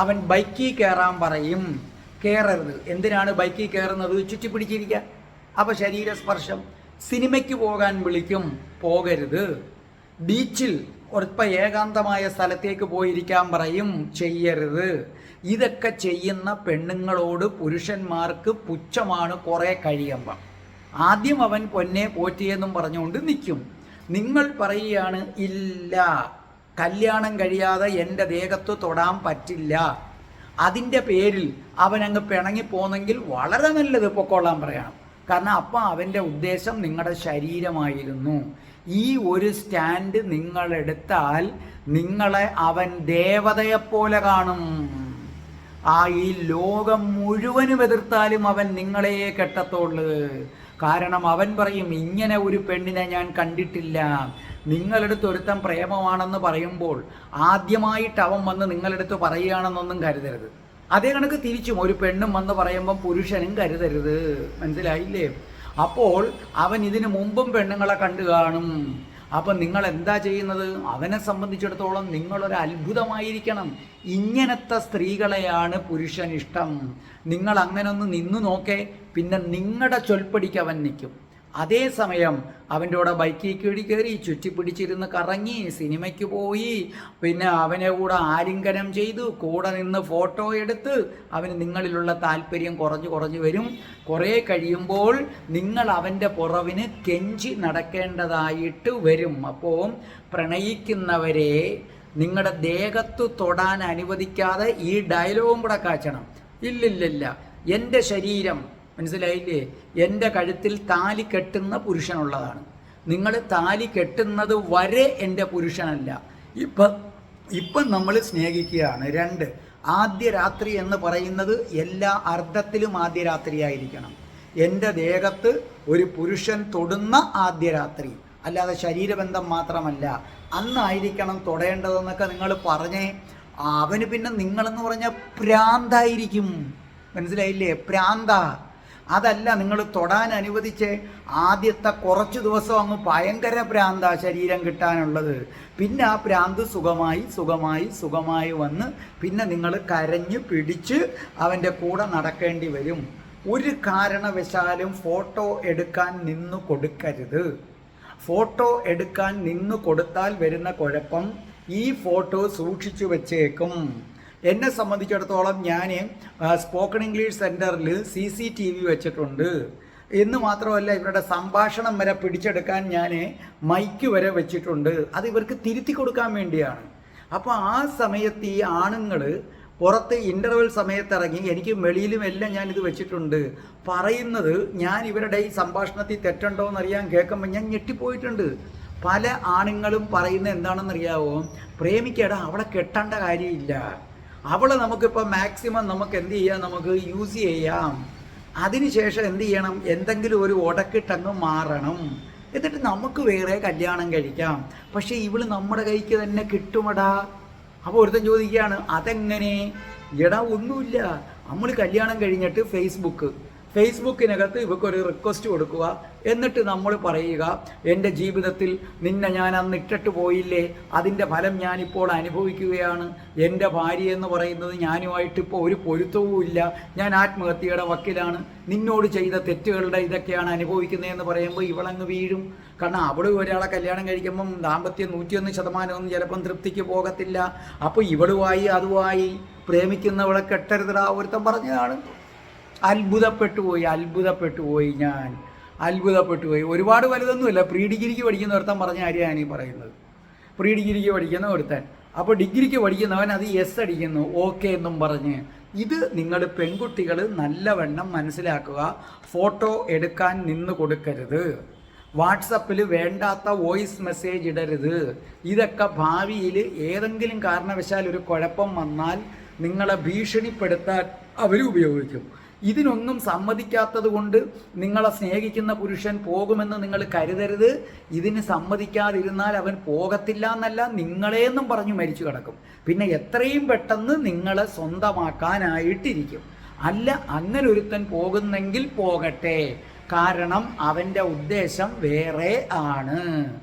അവൻ ബൈക്കിൽ കയറാൻ പറയും, കയറരുത്. എന്തിനാണ് ബൈക്കിൽ കയറുന്നത്? ചുറ്റിപ്പിടിച്ചിരിക്കുക. അപ്പോൾ ശരീരസ്പർശം. സിനിമയ്ക്ക് പോകാൻ വിളിക്കും, പോകരുത്. ബീച്ചിൽ ഒരൽപ്പം ഏകാന്തമായ സ്ഥലത്തേക്ക് പോയിരിക്കാൻ പറയും, ചെയ്യരുത്. ഇതൊക്കെ ചെയ്യുന്ന പെണ്ണുങ്ങളോട് പുരുഷന്മാർക്ക് പുച്ഛമാണ് കുറേ കഴിയുമ്പം. ആദ്യം അവൻ പൊന്നെ പോറ്റിയെന്നും പറഞ്ഞുകൊണ്ട് നിൽക്കും. നിങ്ങൾ പറയുകയാണ്, ഇല്ല, കല്യാണം കഴിയാതെ എൻ്റെ ദേഹത്ത് തൊടാൻ പറ്റില്ല. അതിൻ്റെ പേരിൽ അവനങ്ങ് പിണങ്ങിപ്പോന്നെങ്കിൽ വളരെ നല്ലത്, പൊക്കോളാൻ പറയണം. കാരണം അപ്പം അവൻ്റെ ഉദ്ദേശം നിങ്ങളുടെ ശരീരമായിരുന്നു. ഈ ഒരു സ്റ്റാൻഡ് നിങ്ങളെടുത്താൽ നിങ്ങളെ അവൻ ദേവതയെപ്പോലെ കാണും. ഈ ലോകം മുഴുവനും എതിർത്താലും അവൻ നിങ്ങളെ കെട്ടത്തുള്ളൂ. കാരണം അവൻ പറയും, ഇങ്ങനെ ഒരു പെണ്ണിനെ ഞാൻ കണ്ടിട്ടില്ല. നിങ്ങളെടുത്ത് ഒരുത്തൻ പ്രേമമാണെന്ന് പറയുമ്പോൾ ആദ്യമായിട്ട് അവൻ വന്ന് നിങ്ങളെടുത്ത് പറയുകയാണെന്നൊന്നും കരുതരുത്. അതേ കണക്ക് തിരിച്ചും ഒരു പെണ്ണും വന്ന് പറയുമ്പം പുരുഷനും കരുതരുത്. മനസ്സിലായില്ലേ? അപ്പോൾ അവൻ ഇതിനു മുമ്പും പെണ്ണുങ്ങളെ കണ്ടു കാണും. അപ്പം നിങ്ങൾ എന്താ ചെയ്യുന്നത്? അവനെ സംബന്ധിച്ചിടത്തോളം നിങ്ങളൊരു അത്ഭുതമായിരിക്കണം. ഇങ്ങനത്തെ സ്ത്രീകളെയാണ് പുരുഷൻ ഇഷ്ടം. നിങ്ങൾ അങ്ങനെ ഒന്ന് നിന്നു നോക്കേ, പിന്നെ നിങ്ങളുടെ ചൊൽപ്പടിക്ക് അവൻ നിൽക്കും. അതേസമയം അവൻ്റെ കൂടെ ബൈക്കിൽ കയറി ചുറ്റിപ്പിടിച്ചിരുന്ന് കറങ്ങി സിനിമയ്ക്ക് പോയി, പിന്നെ അവനെ കൂടെ ആലിംഗനം ചെയ്തു, കൂടെ നിന്ന് ഫോട്ടോ എടുത്ത് അവന് നിങ്ങളിലുള്ള താല്പര്യം കുറഞ്ഞു വരും. കുറേ കഴിയുമ്പോൾ നിങ്ങൾ അവൻ്റെ പുറവിന് കെഞ്ചി നടക്കേണ്ടതായിട്ട് വരും. അപ്പോൾ പ്രണയിക്കുന്നവരെ നിങ്ങളുടെ ദേഹത്ത് തൊടാൻ അനുവദിക്കാതെ ഈ ഡയലോഗും കൂടെ കാച്ചണം. ഇല്ലില്ല, എൻ്റെ ശരീരം, മനസ്സിലായില്ലേ, എൻ്റെ കഴുത്തിൽ താലി കെട്ടുന്ന പുരുഷനുള്ളതാണ്. നിങ്ങൾ താലി കെട്ടുന്നത് വരെ എൻ്റെ പുരുഷനല്ല. ഇപ്പം നമ്മൾ സ്നേഹിക്കുകയാണ്. 2, ആദ്യ രാത്രി എന്ന് പറയുന്നത് എല്ലാ അർത്ഥത്തിലും ആദ്യ രാത്രിയായിരിക്കണം. എൻ്റെ ദേഹത്ത് ഒരു പുരുഷൻ തൊടുന്ന ആദ്യ രാത്രി, അല്ലാതെ ശരീരബന്ധം മാത്രമല്ല, അന്നായിരിക്കണം തൊടേണ്ടതെന്നൊക്കെ നിങ്ങൾ പറഞ്ഞേ. അവന് പിന്നെ നിങ്ങളെന്ന് പറഞ്ഞാൽ പ്രാന്തായിരിക്കും. മനസ്സിലായില്ലേ? പ്രാന്ത. അതല്ല നിങ്ങൾ തൊടാൻ അനുവദിച്ച് ആദ്യത്തെ കുറച്ച് ദിവസം അങ്ങ് ഭയങ്കര പ്രാന്ത ശരീരം കിട്ടാനുള്ളത്. പിന്നെ ആ പ്രാന്ത് സുഖമായി വന്ന് പിന്നെ നിങ്ങൾ കരഞ്ഞ് പിടിച്ച് അവൻ്റെ കൂടെ നടക്കേണ്ടി വരും. ഒരു കാരണവശാലും ഫോട്ടോ എടുക്കാൻ നിന്നു കൊടുക്കരുത്. ഫോട്ടോ എടുക്കാൻ നിന്നു കൊടുത്താൽ വരുന്ന കുഴപ്പം, ഈ ഫോട്ടോ സൂക്ഷിച്ചു വെച്ചേക്കും. എന്നെ സംബന്ധിച്ചിടത്തോളം ഞാൻ സ്പോക്കൺ ഇംഗ്ലീഷ് സെൻറ്ററിൽ CCTV വെച്ചിട്ടുണ്ട്. എന്ന് മാത്രമല്ല, ഇവരുടെ സംഭാഷണം വരെ പിടിച്ചെടുക്കാൻ ഞാൻ മൈക്ക് വരെ വെച്ചിട്ടുണ്ട്. അത് ഇവർക്ക് തിരുത്തി കൊടുക്കാൻ വേണ്ടിയാണ്. അപ്പോൾ ആ സമയത്ത് ഈ ആണുങ്ങൾ പുറത്ത് ഇൻ്റർവെൽ സമയത്തിറങ്ങി, എനിക്ക് വെളിയിലും എല്ലാം ഞാനിത് വെച്ചിട്ടുണ്ട്, പറയുന്നത് ഞാൻ ഇവരുടെ ഈ സംഭാഷണത്തിൽ തെറ്റുണ്ടോ എന്നറിയാൻ കേൾക്കുമ്പോൾ ഞാൻ ഞെട്ടിപ്പോയിട്ടുണ്ട്. പല ആണുങ്ങളും പറയുന്നത് എന്താണെന്നറിയാവോ? പ്രേമിക്കടാ, അവളെ കെട്ടേണ്ട കാര്യമില്ല, അവളെ നമുക്കിപ്പോൾ മാക്സിമം നമുക്ക് എന്ത് ചെയ്യാം, നമുക്ക് യൂസ് ചെയ്യാം. അതിനുശേഷം എന്ത് ചെയ്യണം, എന്തെങ്കിലും ഒരു ഉടക്കിട്ടങ്ങ് മാറണം, എന്നിട്ട് നമുക്ക് വേറെ കല്യാണം കഴിക്കാം. പക്ഷേ ഇവള് നമ്മുടെ കൈക്ക് തന്നെ കിട്ടുമടാ. അപ്പോൾ ഒരുത്തൻ ചോദിക്കുകയാണ്, അതെങ്ങനെ? എടാ ഒന്നുമില്ല, നമ്മൾ കല്യാണം കഴിഞ്ഞിട്ട് ഫേസ്ബുക്കിനകത്ത് ഇവക്കൊരു റിക്വസ്റ്റ് കൊടുക്കുക, എന്നിട്ട് നമ്മൾ പറയുക, എൻ്റെ ജീവിതത്തിൽ നിന്നെ ഞാൻ അന്ന് ഇട്ടിട്ട് പോയില്ലേ, അതിൻ്റെ ഫലം ഞാനിപ്പോൾ അനുഭവിക്കുകയാണ്. എൻ്റെ ഭാര്യ എന്ന് പറയുന്നത് ഞാനുമായിട്ടിപ്പോൾ ഒരു പൊരുത്തവും ഇല്ല, ഞാൻ ആത്മഹത്യയുടെ വക്കിലാണ്, നിന്നോട് ചെയ്ത തെറ്റുകളുടെ ഇതൊക്കെയാണ് അനുഭവിക്കുന്നതെന്ന് പറയുമ്പോൾ ഇവളങ്ങ് വീഴും. കാരണം അവിടെ ഒരാളെ കല്യാണം കഴിക്കുമ്പം ദാമ്പത്യം 101% ചിലപ്പം തൃപ്തിക്ക് പോകത്തില്ല. അപ്പോൾ ഇവളുമായി അതുമായി പ്രേമിക്കുന്നവളെ കെട്ടരുതടാ ഒരുത്തം പറഞ്ഞതാണ്. അത്ഭുതപ്പെട്ടു പോയി ഞാൻ. ഒരുപാട് വലുതൊന്നുമില്ല. പ്രീ ഡിഗ്രിക്ക് പഠിക്കുന്ന ഒരുത്തൻ പറഞ്ഞ കാര്യമാണ് ഈ പറയുന്നത്. പ്രീ ഡിഗ്രിക്ക് പഠിക്കുന്ന ഒരുത്തൻ. അപ്പോൾ ഡിഗ്രിക്ക് പഠിക്കുന്നവൻ അത് എസ് അടിക്കുന്നു, ഓക്കെ എന്നും പറഞ്ഞ്. ഇത് നിങ്ങൾ പെൺകുട്ടികൾ നല്ലവണ്ണം മനസ്സിലാക്കുക. ഫോട്ടോ എടുക്കാൻ നിന്ന് കൊടുക്കരുത്. വാട്സപ്പിൽ വേണ്ടാത്ത വോയിസ് മെസ്സേജ് ഇടരുത്. ഇതൊക്കെ ഭാവിയിൽ ഏതെങ്കിലും കാരണവശാൽ ഒരു കുഴപ്പം വന്നാൽ നിങ്ങളെ ഭീഷണിപ്പെടുത്താൻ അവർ ഉപയോഗിക്കും. ഇതിനൊന്നും സമ്മതിക്കാത്തത് കൊണ്ട് നിങ്ങളെ സ്നേഹിക്കുന്ന പുരുഷൻ പോകുമെന്ന് നിങ്ങൾ കരുതരുത്. ഇതിന് സമ്മതിക്കാതിരുന്നാൽ അവൻ പോകത്തില്ല എന്നല്ല, നിങ്ങളെന്നും പറഞ്ഞു മരിച്ചു കിടക്കും. പിന്നെ എത്രയും പെട്ടെന്ന് നിങ്ങളെ സ്വന്തമാക്കാനായിട്ടിരിക്കും. അല്ല, അങ്ങനെ ഒരുത്തൻ പോകുന്നെങ്കിൽ പോകട്ടെ, കാരണം അവൻ്റെ ഉദ്ദേശം വേറെ ആണ്.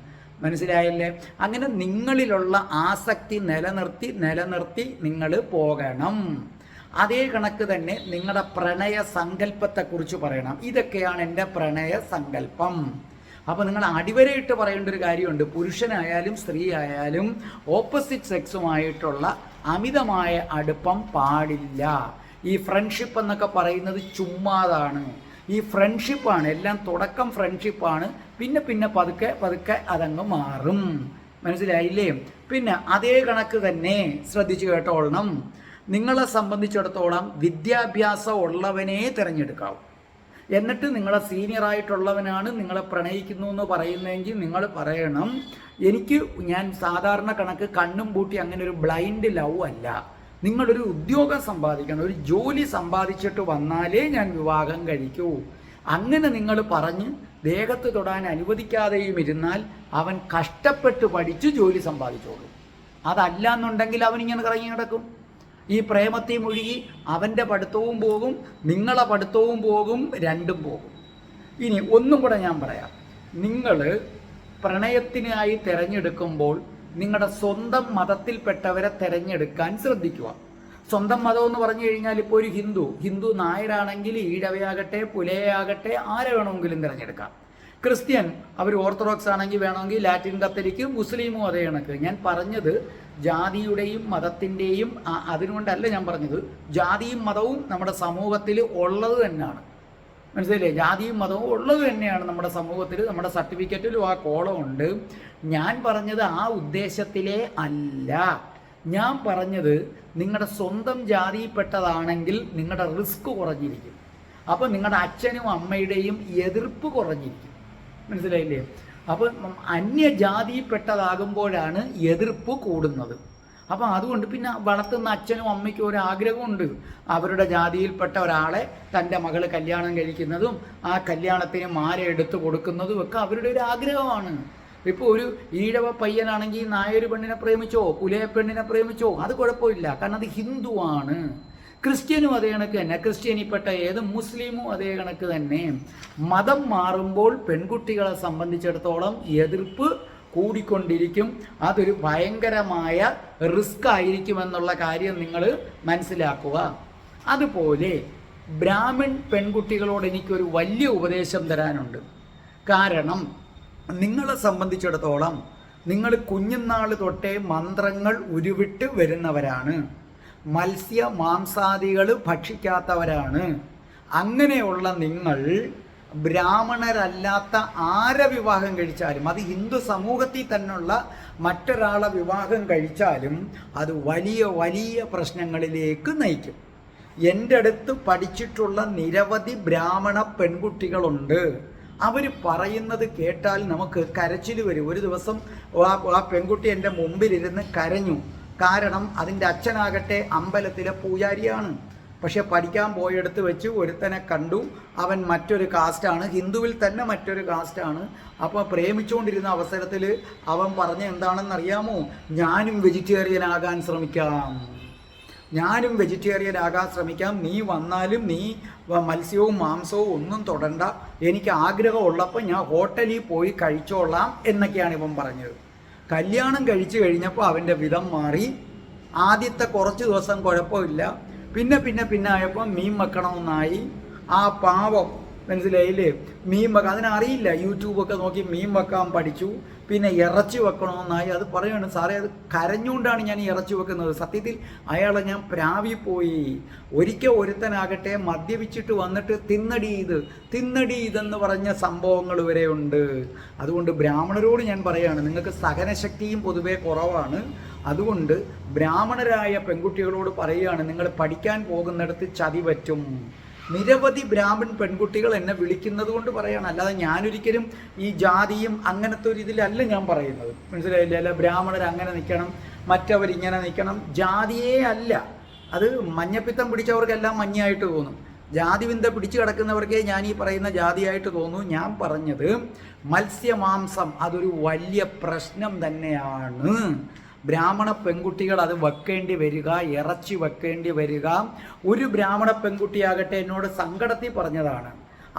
മനസ്സിലായല്ലേ? അങ്ങനെ നിങ്ങളിലുള്ള ആസക്തി നിലനിർത്തി നിങ്ങൾ പോകണം. അതേ കണക്ക് തന്നെ നിങ്ങളുടെ പ്രണയ സങ്കല്പത്തെക്കുറിച്ച് പറയണം. ഇതൊക്കെയാണ് എൻ്റെ പ്രണയ സങ്കല്പം. അപ്പോൾ നിങ്ങൾ അടിവരയിട്ട് പറയേണ്ട ഒരു കാര്യമുണ്ട്. പുരുഷനായാലും സ്ത്രീ ആയാലും ഓപ്പോസിറ്റ് സെക്സുമായിട്ടുള്ള അമിതമായ അടുപ്പം പാടില്ല. ഈ ഫ്രണ്ട്ഷിപ്പ് എന്നൊക്കെ പറയുന്നത് ചുമ്മാതാണ്. ഈ ഫ്രണ്ട്ഷിപ്പാണ് എല്ലാം. തുടക്കം ഫ്രണ്ട്ഷിപ്പാണ്, പിന്നെ പതുക്കെ അതങ്ങ് മാറും. മനസ്സിലായില്ലേ? പിന്നെ അതേ കണക്ക് തന്നെ ശ്രദ്ധിച്ചു കേട്ടോളണം. നിങ്ങളെ സംബന്ധിച്ചിടത്തോളം വിദ്യാഭ്യാസം ഉള്ളവനെ തിരഞ്ഞെടുക്കാവൂ. എന്നിട്ട് നിങ്ങളെ സീനിയറായിട്ടുള്ളവനാണ് നിങ്ങളെ പ്രണയിക്കുന്നു എന്ന് പറയുന്നതെങ്കിൽ നിങ്ങൾ പറയണം, ഞാൻ സാധാരണ കണക്ക് കണ്ണും പൂട്ടി അങ്ങനെ ഒരു ബ്ലൈൻഡ് ലവ് അല്ല. നിങ്ങളൊരു ഉദ്യോഗം സമ്പാദിക്കണം, ഒരു ജോലി സമ്പാദിച്ചിട്ട് വന്നാലേ ഞാൻ വിവാഹം കഴിക്കൂ. അങ്ങനെ നിങ്ങൾ പറഞ്ഞ് ദേഹത്ത് തൊടാൻ അനുവദിക്കാതെയും ഇരുന്നാൽ അവൻ കഷ്ടപ്പെട്ട് പഠിച്ച് ജോലി സമ്പാദിച്ചോളൂ. അതല്ല എന്നുണ്ടെങ്കിൽ അവനിങ്ങനെ കറങ്ങി കിടക്കും. ഈ പ്രേമത്തിൽ മുഴുകി അവൻ്റെ പഠിത്തവും പോകും, നിങ്ങളെ പഠിത്തവും പോകും, രണ്ടും പോകും. ഇനി ഒന്നും കൂടെ ഞാൻ പറയാം. നിങ്ങൾ പ്രണയത്തിനായി തിരഞ്ഞെടുക്കുമ്പോൾ നിങ്ങളുടെ സ്വന്തം മതത്തിൽപ്പെട്ടവരെ തിരഞ്ഞെടുക്കാൻ ശ്രദ്ധിക്കുക. സ്വന്തം മതം എന്ന് പറഞ്ഞു കഴിഞ്ഞാൽ ഇപ്പോൾ ഒരു ഹിന്ദു നായരാണെങ്കിൽ ഈഴവയാകട്ടെ പുലയാകട്ടെ ആരെ വേണമെങ്കിലും തിരഞ്ഞെടുക്കാം. ക്രിസ്ത്യൻ അവർ ഓർത്തഡോക്സ് ആണെങ്കിൽ വേണമെങ്കിൽ ലാറ്റിൻ കത്തലിക്ക്, മുസ്ലിമും അതേ കണക്ക്. ഞാൻ പറഞ്ഞത് ജാതിയുടെയും മതത്തിൻ്റെയും അതിനുകൊണ്ടല്ല ഞാൻ പറഞ്ഞത്. ജാതിയും മതവും നമ്മുടെ സമൂഹത്തിൽ ഉള്ളത് തന്നെയാണ്, മനസ്സിലായില്ലേ? ജാതിയും മതവും ഉള്ളത് തന്നെയാണ് നമ്മുടെ സമൂഹത്തിൽ. നമ്മുടെ സർട്ടിഫിക്കറ്റിലും ആ കോളമുണ്ട്. ഞാൻ പറഞ്ഞത് ആ ഉദ്ദേശത്തിലേ അല്ല. ഞാൻ പറഞ്ഞത് നിങ്ങളുടെ സ്വന്തം ജാതിയിൽപ്പെട്ടതാണെങ്കിൽ നിങ്ങളുടെ റിസ്ക് കുറഞ്ഞിരിക്കും. അപ്പോൾ നിങ്ങളുടെ അച്ഛനും അമ്മയുടെയും എതിർപ്പ് കുറഞ്ഞിരിക്കും, മനസ്സിലായില്ലേ? അപ്പോൾ അന്യജാതിയിൽപ്പെട്ടതാകുമ്പോഴാണ് എതിർപ്പ് കൂടുന്നത്. അപ്പോൾ അതുകൊണ്ട് പിന്നെ വളർത്തുന്ന അച്ഛനും അമ്മയ്ക്കും ഒരു ആഗ്രഹമുണ്ട്, അവരുടെ ജാതിയിൽപ്പെട്ട ഒരാളെ തൻ്റെ മകള് കല്യാണം കഴിക്കുന്നതും ആ കല്യാണത്തിന് മാല എടുത്ത് കൊടുക്കുന്നതും ഒക്കെ അവരുടെ ഒരു ആഗ്രഹമാണ്. ഇപ്പോൾ ഒരു ഈഴവ പയ്യനാണെങ്കിൽ നായൊരു പെണ്ണിനെ പ്രേമിച്ചോ പുലയ പെണ്ണിനെ പ്രേമിച്ചോ അത് കുഴപ്പമില്ല, കാരണം അത് ഹിന്ദുവാണ്. ക്രിസ്ത്യനും അതേ കണക്ക് തന്നെ, ക്രിസ്ത്യനിൽപ്പെട്ട ഏത് മുസ്ലിമും അതേ കണക്ക് തന്നെ. മതം മാറുമ്പോൾ പെൺകുട്ടികളെ സംബന്ധിച്ചിടത്തോളം എതിർപ്പ് കൂടിക്കൊണ്ടിരിക്കും. അതൊരു ഭയങ്കരമായ റിസ്ക് ആയിരിക്കുമെന്നുള്ള കാര്യം നിങ്ങൾ മനസ്സിലാക്കുക. അതുപോലെ ബ്രാഹ്മൺ പെൺകുട്ടികളോട് എനിക്കൊരു വലിയ ഉപദേശം തരാനുണ്ട്. കാരണം നിങ്ങളെ സംബന്ധിച്ചിടത്തോളം നിങ്ങൾ കുഞ്ഞുനാൾ തൊട്ടേ മന്ത്രങ്ങൾ ഉരുവിട്ട് വരുന്നവരാണ്, മത്സ്യ മാംസാദികൾ ഭക്ഷിക്കാത്തവരാണ്. അങ്ങനെയുള്ള നിങ്ങൾ ബ്രാഹ്മണരല്ലാത്ത ആരെ വിവാഹം കഴിച്ചാലും, അത് ഹിന്ദു സമൂഹത്തിൽ തന്നെയുള്ള മറ്റൊരാളെ വിവാഹം കഴിച്ചാലും അത് വലിയ വലിയ പ്രശ്നങ്ങളിലേക്ക് നയിക്കും. എൻ്റെ അടുത്ത് പഠിച്ചിട്ടുള്ള നിരവധി ബ്രാഹ്മണ പെൺകുട്ടികളുണ്ട്. അവർ പറയുന്നത് കേട്ടാൽ നമുക്ക് കരച്ചിൽ വരും. ഒരു ദിവസം ആ പെൺകുട്ടി എൻ്റെ മുമ്പിലിരുന്ന് കരഞ്ഞു. കാരണം അതിൻ്റെ അച്ഛനാകട്ടെ അമ്പലത്തിലെ പൂജാരിയാണ്. പക്ഷെ പഠിക്കാൻ പോയെടുത്ത് വെച്ച് ഒരുത്തനെ കണ്ടു, അവൻ മറ്റൊരു കാസ്റ്റാണ്, ഹിന്ദുവിൽ തന്നെ മറ്റൊരു കാസ്റ്റാണ്. അപ്പോൾ പ്രേമിച്ചുകൊണ്ടിരുന്ന അവസരത്തിൽ അവൻ പറഞ്ഞ എന്താണെന്നറിയാമോ? ഞാനും വെജിറ്റേറിയൻ ആകാൻ ശ്രമിക്കാം, നീ വന്നാലും നീ മത്സ്യവും മാംസവും ഒന്നും തൊടണ്ട, എനിക്ക് ആഗ്രഹമുള്ളപ്പോൾ ഞാൻ ഹോട്ടലിൽ പോയി കഴിച്ചോളാം എന്നൊക്കെയാണ് ഇവൻ പറഞ്ഞത്. കല്യാണം കഴിച്ചു കഴിഞ്ഞപ്പോൾ അവൻ്റെ വിധം മാറി. ആദ്യത്തെ കുറച്ച് ദിവസം കുഴപ്പമില്ല, പിന്നെ ആയപ്പോൾ മീൻ വെക്കണമെന്നായി. ആ പാവം, മനസ്സിലായില്ലേ? മീൻ വെക്കാൻ അതിനറിയില്ല, യൂട്യൂബൊക്കെ നോക്കി മീൻ വെക്കാൻ പഠിച്ചു. പിന്നെ ഇറച്ചി വെക്കണമെന്നായി. അത് പറയുകയാണ്, സാറേ അത് കരഞ്ഞുകൊണ്ടാണ് ഞാൻ ഇറച്ചി വെക്കുന്നത്. സത്യത്തിൽ അയാളെ ഞാൻ പ്രാവിപ്പോയി. ഒരിക്കൽ ഒരുത്തനാകട്ടെ മദ്യപിച്ചിട്ട് വന്നിട്ട് തിന്നടി ഇതെന്ന് പറഞ്ഞ സംഭവങ്ങൾ വരെ ഉണ്ട്. അതുകൊണ്ട് ബ്രാഹ്മണരോട് ഞാൻ പറയുകയാണ്, നിങ്ങൾക്ക് സഹനശക്തിയും പൊതുവെ കുറവാണ്. അതുകൊണ്ട് ബ്രാഹ്മണരായ പെൺകുട്ടികളോട് പറയുകയാണ്, നിങ്ങൾ പഠിക്കാൻ പോകുന്നിടത്ത് ചതി പറ്റും. നിരവധി ബ്രാഹ്മൺ പെൺകുട്ടികൾ എന്നെ വിളിക്കുന്നത് കൊണ്ട് പറയണം, അല്ലാതെ ഞാനൊരിക്കലും ഈ ജാതിയും അങ്ങനത്തെ ഒരു ഇതിലല്ല ഞാൻ പറയുന്നത്, മനസ്സിലായില്ല? അല്ല ബ്രാഹ്മണർ അങ്ങനെ നിൽക്കണം, മറ്റവരിങ്ങനെ നിൽക്കണം, ജാതിയേ അല്ല. അത് മഞ്ഞപ്പിത്തം പിടിച്ചവർക്കെല്ലാം മഞ്ഞയായിട്ട് തോന്നും, ജാതിവിന്ത പിടിച്ചു കിടക്കുന്നവർക്കേ ഞാൻ ഈ പറയുന്ന ജാതിയായിട്ട് തോന്നുന്നു. ഞാൻ പറഞ്ഞത് മത്സ്യമാംസം അതൊരു വലിയ പ്രശ്നം തന്നെയാണ്. ബ്രാഹ്മണ പെൺകുട്ടികൾ അത് വെക്കേണ്ടി വരിക, ഇറച്ചി വെക്കേണ്ടി വരിക. ഒരു ബ്രാഹ്മണ പെൺകുട്ടിയാകട്ടെ എന്നോട് സങ്കടത്തിൽ പറഞ്ഞതാണ്,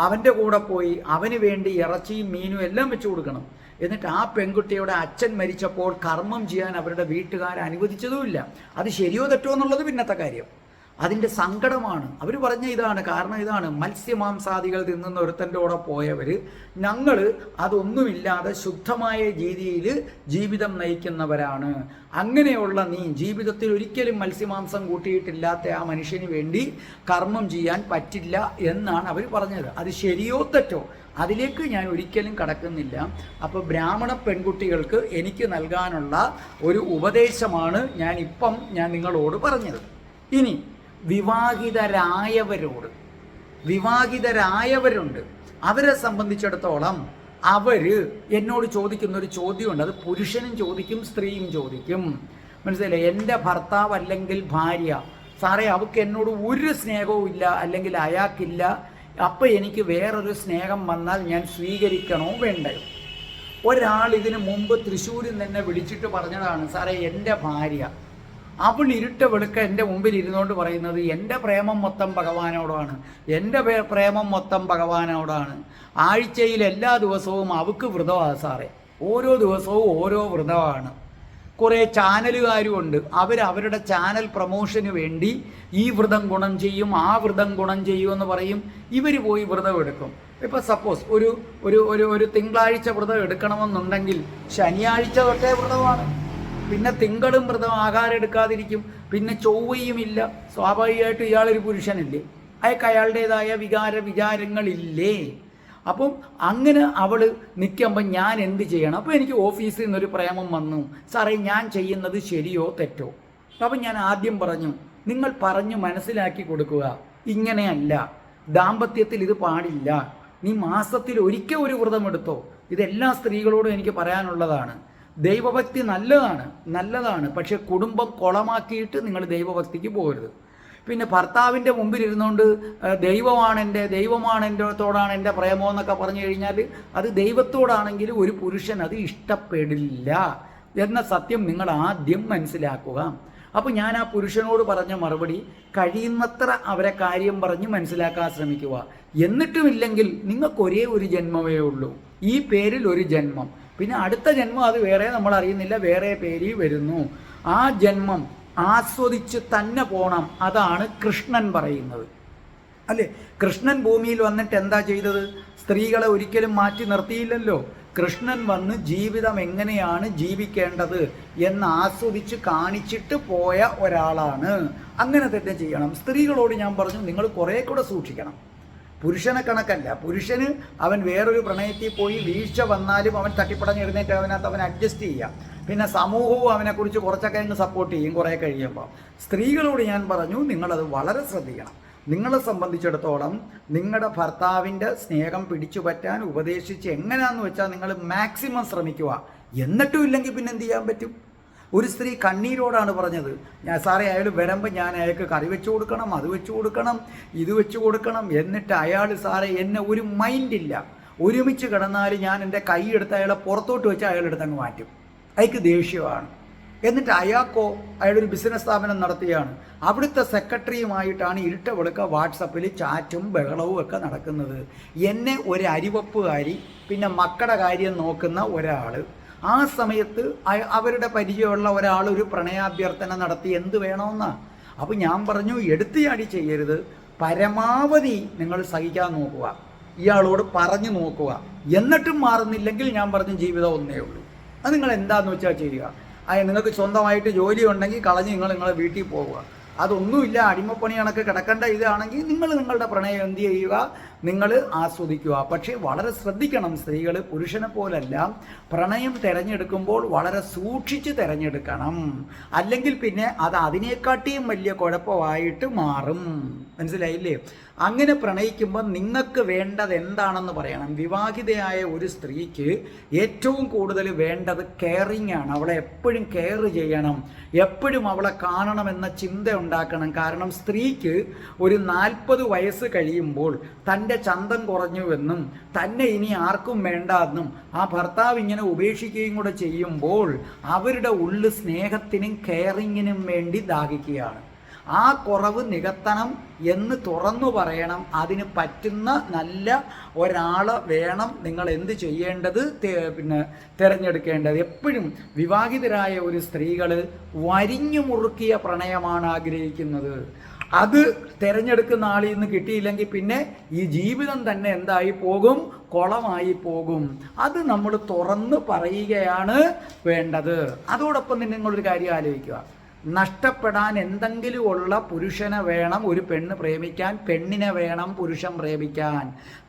അവൻ്റെ കൂടെ പോയി അവന് വേണ്ടി ഇറച്ചിയും മീനും എല്ലാം വെച്ച് കൊടുക്കണം. എന്നിട്ട് ആ പെൺകുട്ടിയുടെ അച്ഛൻ മരിച്ചപ്പോൾ കർമ്മം ചെയ്യാൻ അവരുടെ വീട്ടുകാർ അനുവദിച്ചതുമില്ല. അത് ശരിയോ തെറ്റോ എന്നുള്ളത് പിന്നത്തെ കാര്യം. അതിൻ്റെ സങ്കടമാണ്. അവർ പറഞ്ഞ ഇതാണ്, കാരണം ഇതാണ്, മത്സ്യമാംസാദികൾ തിന്നുന്ന ഒരുത്തൻ്റെ കൂടെ പോയവർ, ഞങ്ങൾ അതൊന്നുമില്ലാതെ ശുദ്ധമായ രീതിയിൽ ജീവിതം നയിക്കുന്നവരാണ്. അങ്ങനെയുള്ള നീ ജീവിതത്തിൽ ഒരിക്കലും മത്സ്യമാംസം കൂട്ടിയിട്ടില്ലാത്ത ആ മനുഷ്യന് വേണ്ടി കർമ്മം ചെയ്യാൻ പറ്റില്ല എന്നാണ് അവർ പറഞ്ഞത്. അത് ശരിയോ തെറ്റോ അതിലേക്ക് ഞാൻ ഒരിക്കലും കടക്കുന്നില്ല. അപ്പോൾ ബ്രാഹ്മണ പെൺകുട്ടികൾക്ക് എനിക്ക് നൽകാനുള്ള ഒരു ഉപദേശമാണ് ഞാൻ നിങ്ങളോട് പറഞ്ഞത്. ഇനി വിവാഹിതരായവരുണ്ട്, അവരെ സംബന്ധിച്ചിടത്തോളം അവർ എന്നോട് ചോദിക്കുന്ന ഒരു ചോദ്യമുണ്ട്. അത് പുരുഷനും ചോദിക്കും സ്ത്രീയും ചോദിക്കും, മനസ്സിലായില്ലേ? എൻ്റെ ഭർത്താവ് അല്ലെങ്കിൽ ഭാര്യ, സാറേ അവൾക്ക് എന്നോട് ഒരു സ്നേഹവും ഇല്ല, അല്ലെങ്കിൽ അയാൾക്കില്ല, അപ്പം എനിക്ക് വേറൊരു സ്നേഹം വന്നാൽ ഞാൻ സ്വീകരിക്കണോ വേണ്ടയോ? ഒരാൾ ഇതിന് മുമ്പ് തൃശ്ശൂരിൽ തന്നെ വിളിച്ചിട്ട് പറഞ്ഞതാണ്, സാറേ എൻ്റെ ഭാര്യ, അവൾ ഇരുട്ട വെളുക്ക എൻ്റെ മുമ്പിൽ ഇരുന്നുകൊണ്ട് പറയുന്നത് എൻ്റെ പ്രേമം മൊത്തം ഭഗവാനോടാണ്, ആഴ്ചയിൽ എല്ലാ ദിവസവും അവൾക്ക് വ്രതമാണ് സാറേ. ഓരോ ദിവസവും ഓരോ വ്രതമാണ്. കുറേ ചാനലുകാരുമുണ്ട്, അവരവരുടെ ചാനൽ പ്രൊമോഷന് വേണ്ടി ഈ വ്രതം ഗുണം ചെയ്യും, ആ വ്രതം ഗുണം ചെയ്യുമെന്ന് പറയും. ഇവർ പോയി വ്രതം എടുക്കും. ഇപ്പം സപ്പോസ് ഒരു ഒരു ഒരു ഒരു തിങ്കളാഴ്ച വ്രതം എടുക്കണമെന്നുണ്ടെങ്കിൽ ശനിയാഴ്ച തൊട്ടേ വ്രതമാണ്. പിന്നെ തിങ്കളും വ്രതം ആഹാരം എടുക്കാതിരിക്കും. പിന്നെ ചൊവ്വയുമില്ല. സ്വാഭാവികമായിട്ടും ഇയാളൊരു പുരുഷനല്ലേ, അയാളുടേതായ വിചാരങ്ങളില്ലേ. അപ്പം അങ്ങനെ അവൾ നിൽക്കുമ്പം ഞാൻ എന്ത് ചെയ്യണം? അപ്പോൾ എനിക്ക് ഓഫീസിൽ നിന്നൊരു പ്രേമം വന്നു, സാറേ ഞാൻ ചെയ്യുന്നത് ശരിയോ തെറ്റോ? അപ്പം ഞാൻ ആദ്യം പറഞ്ഞു, നിങ്ങൾ പറഞ്ഞു മനസ്സിലാക്കി കൊടുക്കുക, ഇങ്ങനെയല്ല, ദാമ്പത്യത്തിൽ ഇത് പാടില്ല, നീ മാസത്തിൽ ഒരിക്കൽ ഒരു വ്രതം എടുത്തോ. ഇതെല്ലാ സ്ത്രീകളോടും എനിക്ക് പറയാനുള്ളതാണ്. ദൈവഭക്തി നല്ലതാണ്, പക്ഷെ കുടുംബം കുളമാക്കിയിട്ട് നിങ്ങൾ ദൈവഭക്തിക്ക് പോകരുത്. പിന്നെ ഭർത്താവിൻ്റെ മുമ്പിൽ ഇരുന്നുകൊണ്ട് ദൈവമാണെൻ്റെത്തോടാണ് എൻ്റെ പ്രേമോ എന്നൊക്കെ പറഞ്ഞു കഴിഞ്ഞാൽ അത് ദൈവത്തോടാണെങ്കിൽ ഒരു പുരുഷൻ അത് ഇഷ്ടപ്പെടില്ല എന്ന സത്യം നിങ്ങൾ ആദ്യം മനസ്സിലാക്കുക. അപ്പോൾ ഞാൻ ആ പുരുഷനോട് പറഞ്ഞ മറുപടി, കഴിയുന്നത്ര അവരെ കാര്യം പറഞ്ഞ് മനസ്സിലാക്കാൻ ശ്രമിക്കുക. എന്നിട്ടുമില്ലെങ്കിൽ നിങ്ങൾക്ക് ഒരേ ഒരു ജന്മമേ ഉള്ളൂ, ഈ പേരിൽ ഒരു ജന്മം, പിന്നെ അടുത്ത ജന്മം അത് വേറെ നമ്മൾ അറിയുന്നില്ല, വേറെ പേരിൽ വരുന്നു. ആ ജന്മം ആസ്വദിച്ച് തന്നെ പോണം. അതാണ് കൃഷ്ണൻ പറയുന്നത്, അല്ലേ? കൃഷ്ണൻ ഭൂമിയിൽ വന്നിട്ട് എന്താ ചെയ്തത്? സ്ത്രീകളെ ഒരിക്കലും മാറ്റി നിർത്തിയില്ലല്ലോ. കൃഷ്ണൻ വന്ന് ജീവിതം എങ്ങനെയാണ് ജീവിക്കേണ്ടത് എന്ന് ആസ്വദിച്ച് കാണിച്ചിട്ട് പോയ ഒരാളാണ്. അങ്ങനെ തന്നെ ചെയ്യണം. സ്ത്രീകളോട് ഞാൻ പറഞ്ഞു, നിങ്ങൾ കുറേ കൂടെ സൂക്ഷിക്കണം. പുരുഷനെ കണക്കല്ല. പുരുഷന് അവൻ വേറൊരു പ്രണയത്തിൽ പോയി വീഴ്ച വന്നാലും അവൻ തട്ടിപ്പടഞ്ഞ് എഴുന്നേറ്റ് അവനകത്ത് അവൻ അഡ്ജസ്റ്റ് ചെയ്യാം. പിന്നെ സമൂഹവും അവനെക്കുറിച്ച് കുറച്ചൊക്കെ അങ്ങ് സപ്പോർട്ട് ചെയ്യും കുറേ കഴിയുമ്പോൾ. സ്ത്രീകളോട് ഞാൻ പറഞ്ഞു, നിങ്ങളത് വളരെ ശ്രദ്ധിക്കണം. നിങ്ങളെ സംബന്ധിച്ചിടത്തോളം നിങ്ങളുടെ ഭർത്താവിൻ്റെ സ്നേഹം പിടിച്ചു പറ്റാൻ ഉപദേശിച്ച് എങ്ങനെയാണെന്ന് വെച്ചാൽ നിങ്ങൾ മാക്സിമം ശ്രമിക്കുക. എന്നിട്ടും ഇല്ലെങ്കിൽ പിന്നെ എന്ത് ചെയ്യാൻ പറ്റും? ഒരു സ്ത്രീ കണ്ണീരോടാണ് പറഞ്ഞത്, സാറേ അയാൾ വരുമ്പോൾ ഞാൻ അയാൾക്ക് കറി വെച്ച് കൊടുക്കണം, അത് വെച്ച് കൊടുക്കണം, ഇത് വെച്ച് കൊടുക്കണം, എന്നിട്ട് അയാൾ സാറേ എന്നെ ഒരു മൈൻഡില്ല, ഒരുമിച്ച് കിടന്നാൽ ഞാൻ എൻ്റെ കൈ എടുത്ത് അയാളെ പുറത്തോട്ട് വെച്ച് അയാളെടുത്ത് അങ്ങ് മാറ്റും. അയാൾക്ക് ദേഷ്യമാണ്. എന്നിട്ട് അയാളൊരു ബിസിനസ് സ്ഥാപനം നടത്തുകയാണ്. അവിടുത്തെ സെക്രട്ടറിയുമായിട്ടാണ് ഇരുട്ട വെളുക്ക വാട്സപ്പിൽ ചാറ്റും ബഹളവും ഒക്കെ നടക്കുന്നത്. എന്നെ ഒരു അരിവപ്പുകാരി, പിന്നെ മക്കളുടെ കാര്യം നോക്കുന്ന ഒരാൾ, ആ സമയത്ത് അവരുടെ പരിചയമുള്ള ഒരാൾ ഒരു പ്രണയാഭ്യർത്ഥന നടത്തി എന്ത് വേണമെന്നാ. അപ്പോൾ ഞാൻ പറഞ്ഞു, എടുത്തിയാടി ചെയ്യരുത്, പരമാവധി നിങ്ങൾ സഹിക്കാൻ നോക്കുക, ഇയാളോട് പറഞ്ഞു നോക്കുക. എന്നിട്ടും മാറുന്നില്ലെങ്കിൽ ഞാൻ പറഞ്ഞു, ജീവിതം ഒന്നേ ഉള്ളൂ, അത് നിങ്ങൾ എന്താണെന്ന് വെച്ചാൽ ചെയ്യുക. നിങ്ങൾക്ക് സ്വന്തമായിട്ട് ജോലി ഉണ്ടെങ്കിൽ കളഞ്ഞ് നിങ്ങളെ വീട്ടിൽ പോവുക. അതൊന്നുമില്ല, അടിമപ്പണി കണക്ക് കിടക്കേണ്ട ഇതാണെങ്കിൽ നിങ്ങൾ നിങ്ങളുടെ പ്രണയം എന്ത് ചെയ്യുക, നിങ്ങൾ ആസ്വദിക്കുക. പക്ഷേ വളരെ ശ്രദ്ധിക്കണം, സ്ത്രീകൾ പുരുഷനെ പോലല്ല, പ്രണയം തിരഞ്ഞെടുക്കുമ്പോൾ വളരെ സൂക്ഷിച്ച് തിരഞ്ഞെടുക്കണം. അല്ലെങ്കിൽ പിന്നെ അത് അതിനേക്കാട്ടിയും വലിയ കുഴപ്പമായിട്ട് മാറും. മനസ്സിലായില്ലേ? അങ്ങനെ പ്രണയിക്കുമ്പോൾ നിങ്ങൾക്ക് വേണ്ടത് എന്താണെന്ന് പറയണം. വിവാഹിതയായ ഒരു സ്ത്രീക്ക് ഏറ്റവും കൂടുതൽ വേണ്ടത് കെയറിങ് ആണ്. അവളെ എപ്പോഴും കെയർ ചെയ്യണം, എപ്പോഴും അവളെ കാണണമെന്ന ചിന്ത ഉണ്ടാക്കണം. കാരണം സ്ത്രീക്ക് ഒരു 40 വയസ്സ് കഴിയുമ്പോൾ തൻ്റെ ചന്തം കുറഞ്ഞുവെന്നും തന്നെ ഇനി ആർക്കും വേണ്ട എന്നും ആ ഭർത്താവ് ഇങ്ങനെ ഉപേക്ഷിക്കുകയും കൂടെ ചെയ്യുമ്പോൾ അവരുടെ ഉള്ളിൽ സ്നേഹത്തിനും കെയറിങ്ങിനും വേണ്ടി ദാഹിക്കുകയാണ്. ആ കുറവ് നികത്തണം എന്ന് തുറന്നു പറയണം. അതിന് പറ്റുന്ന നല്ല ഒരാൾ വേണം നിങ്ങൾ എന്ത് ചെയ്യേണ്ടത്, തിരഞ്ഞെടുക്കേണ്ടത്. എപ്പോഴും വിവാഹിതരായ ഒരു സ്ത്രീകൾ വരിഞ്ഞു മുറുക്കിയ പ്രണയമാണ് ആഗ്രഹിക്കുന്നത്. അത് തിരഞ്ഞെടുക്കുന്ന ആളിൽ നിന്ന് കിട്ടിയില്ലെങ്കിൽ പിന്നെ ഈ ജീവിതം തന്നെ എന്തായി പോകും? കുളമായി പോകും. അത് നമ്മൾ തുറന്ന് പറയുകയാണ് വേണ്ടത്. അതോടൊപ്പം തന്നെ നിങ്ങളൊരു കാര്യം ആലോചിക്കുക, നഷ്ടപ്പെടാൻ എന്തെങ്കിലും ഉള്ള പുരുഷനെ വേണം ഒരു പെണ്ണ് പ്രേമിക്കാൻ, പെണ്ണിനെ വേണം പുരുഷൻ പ്രേമിക്കാൻ.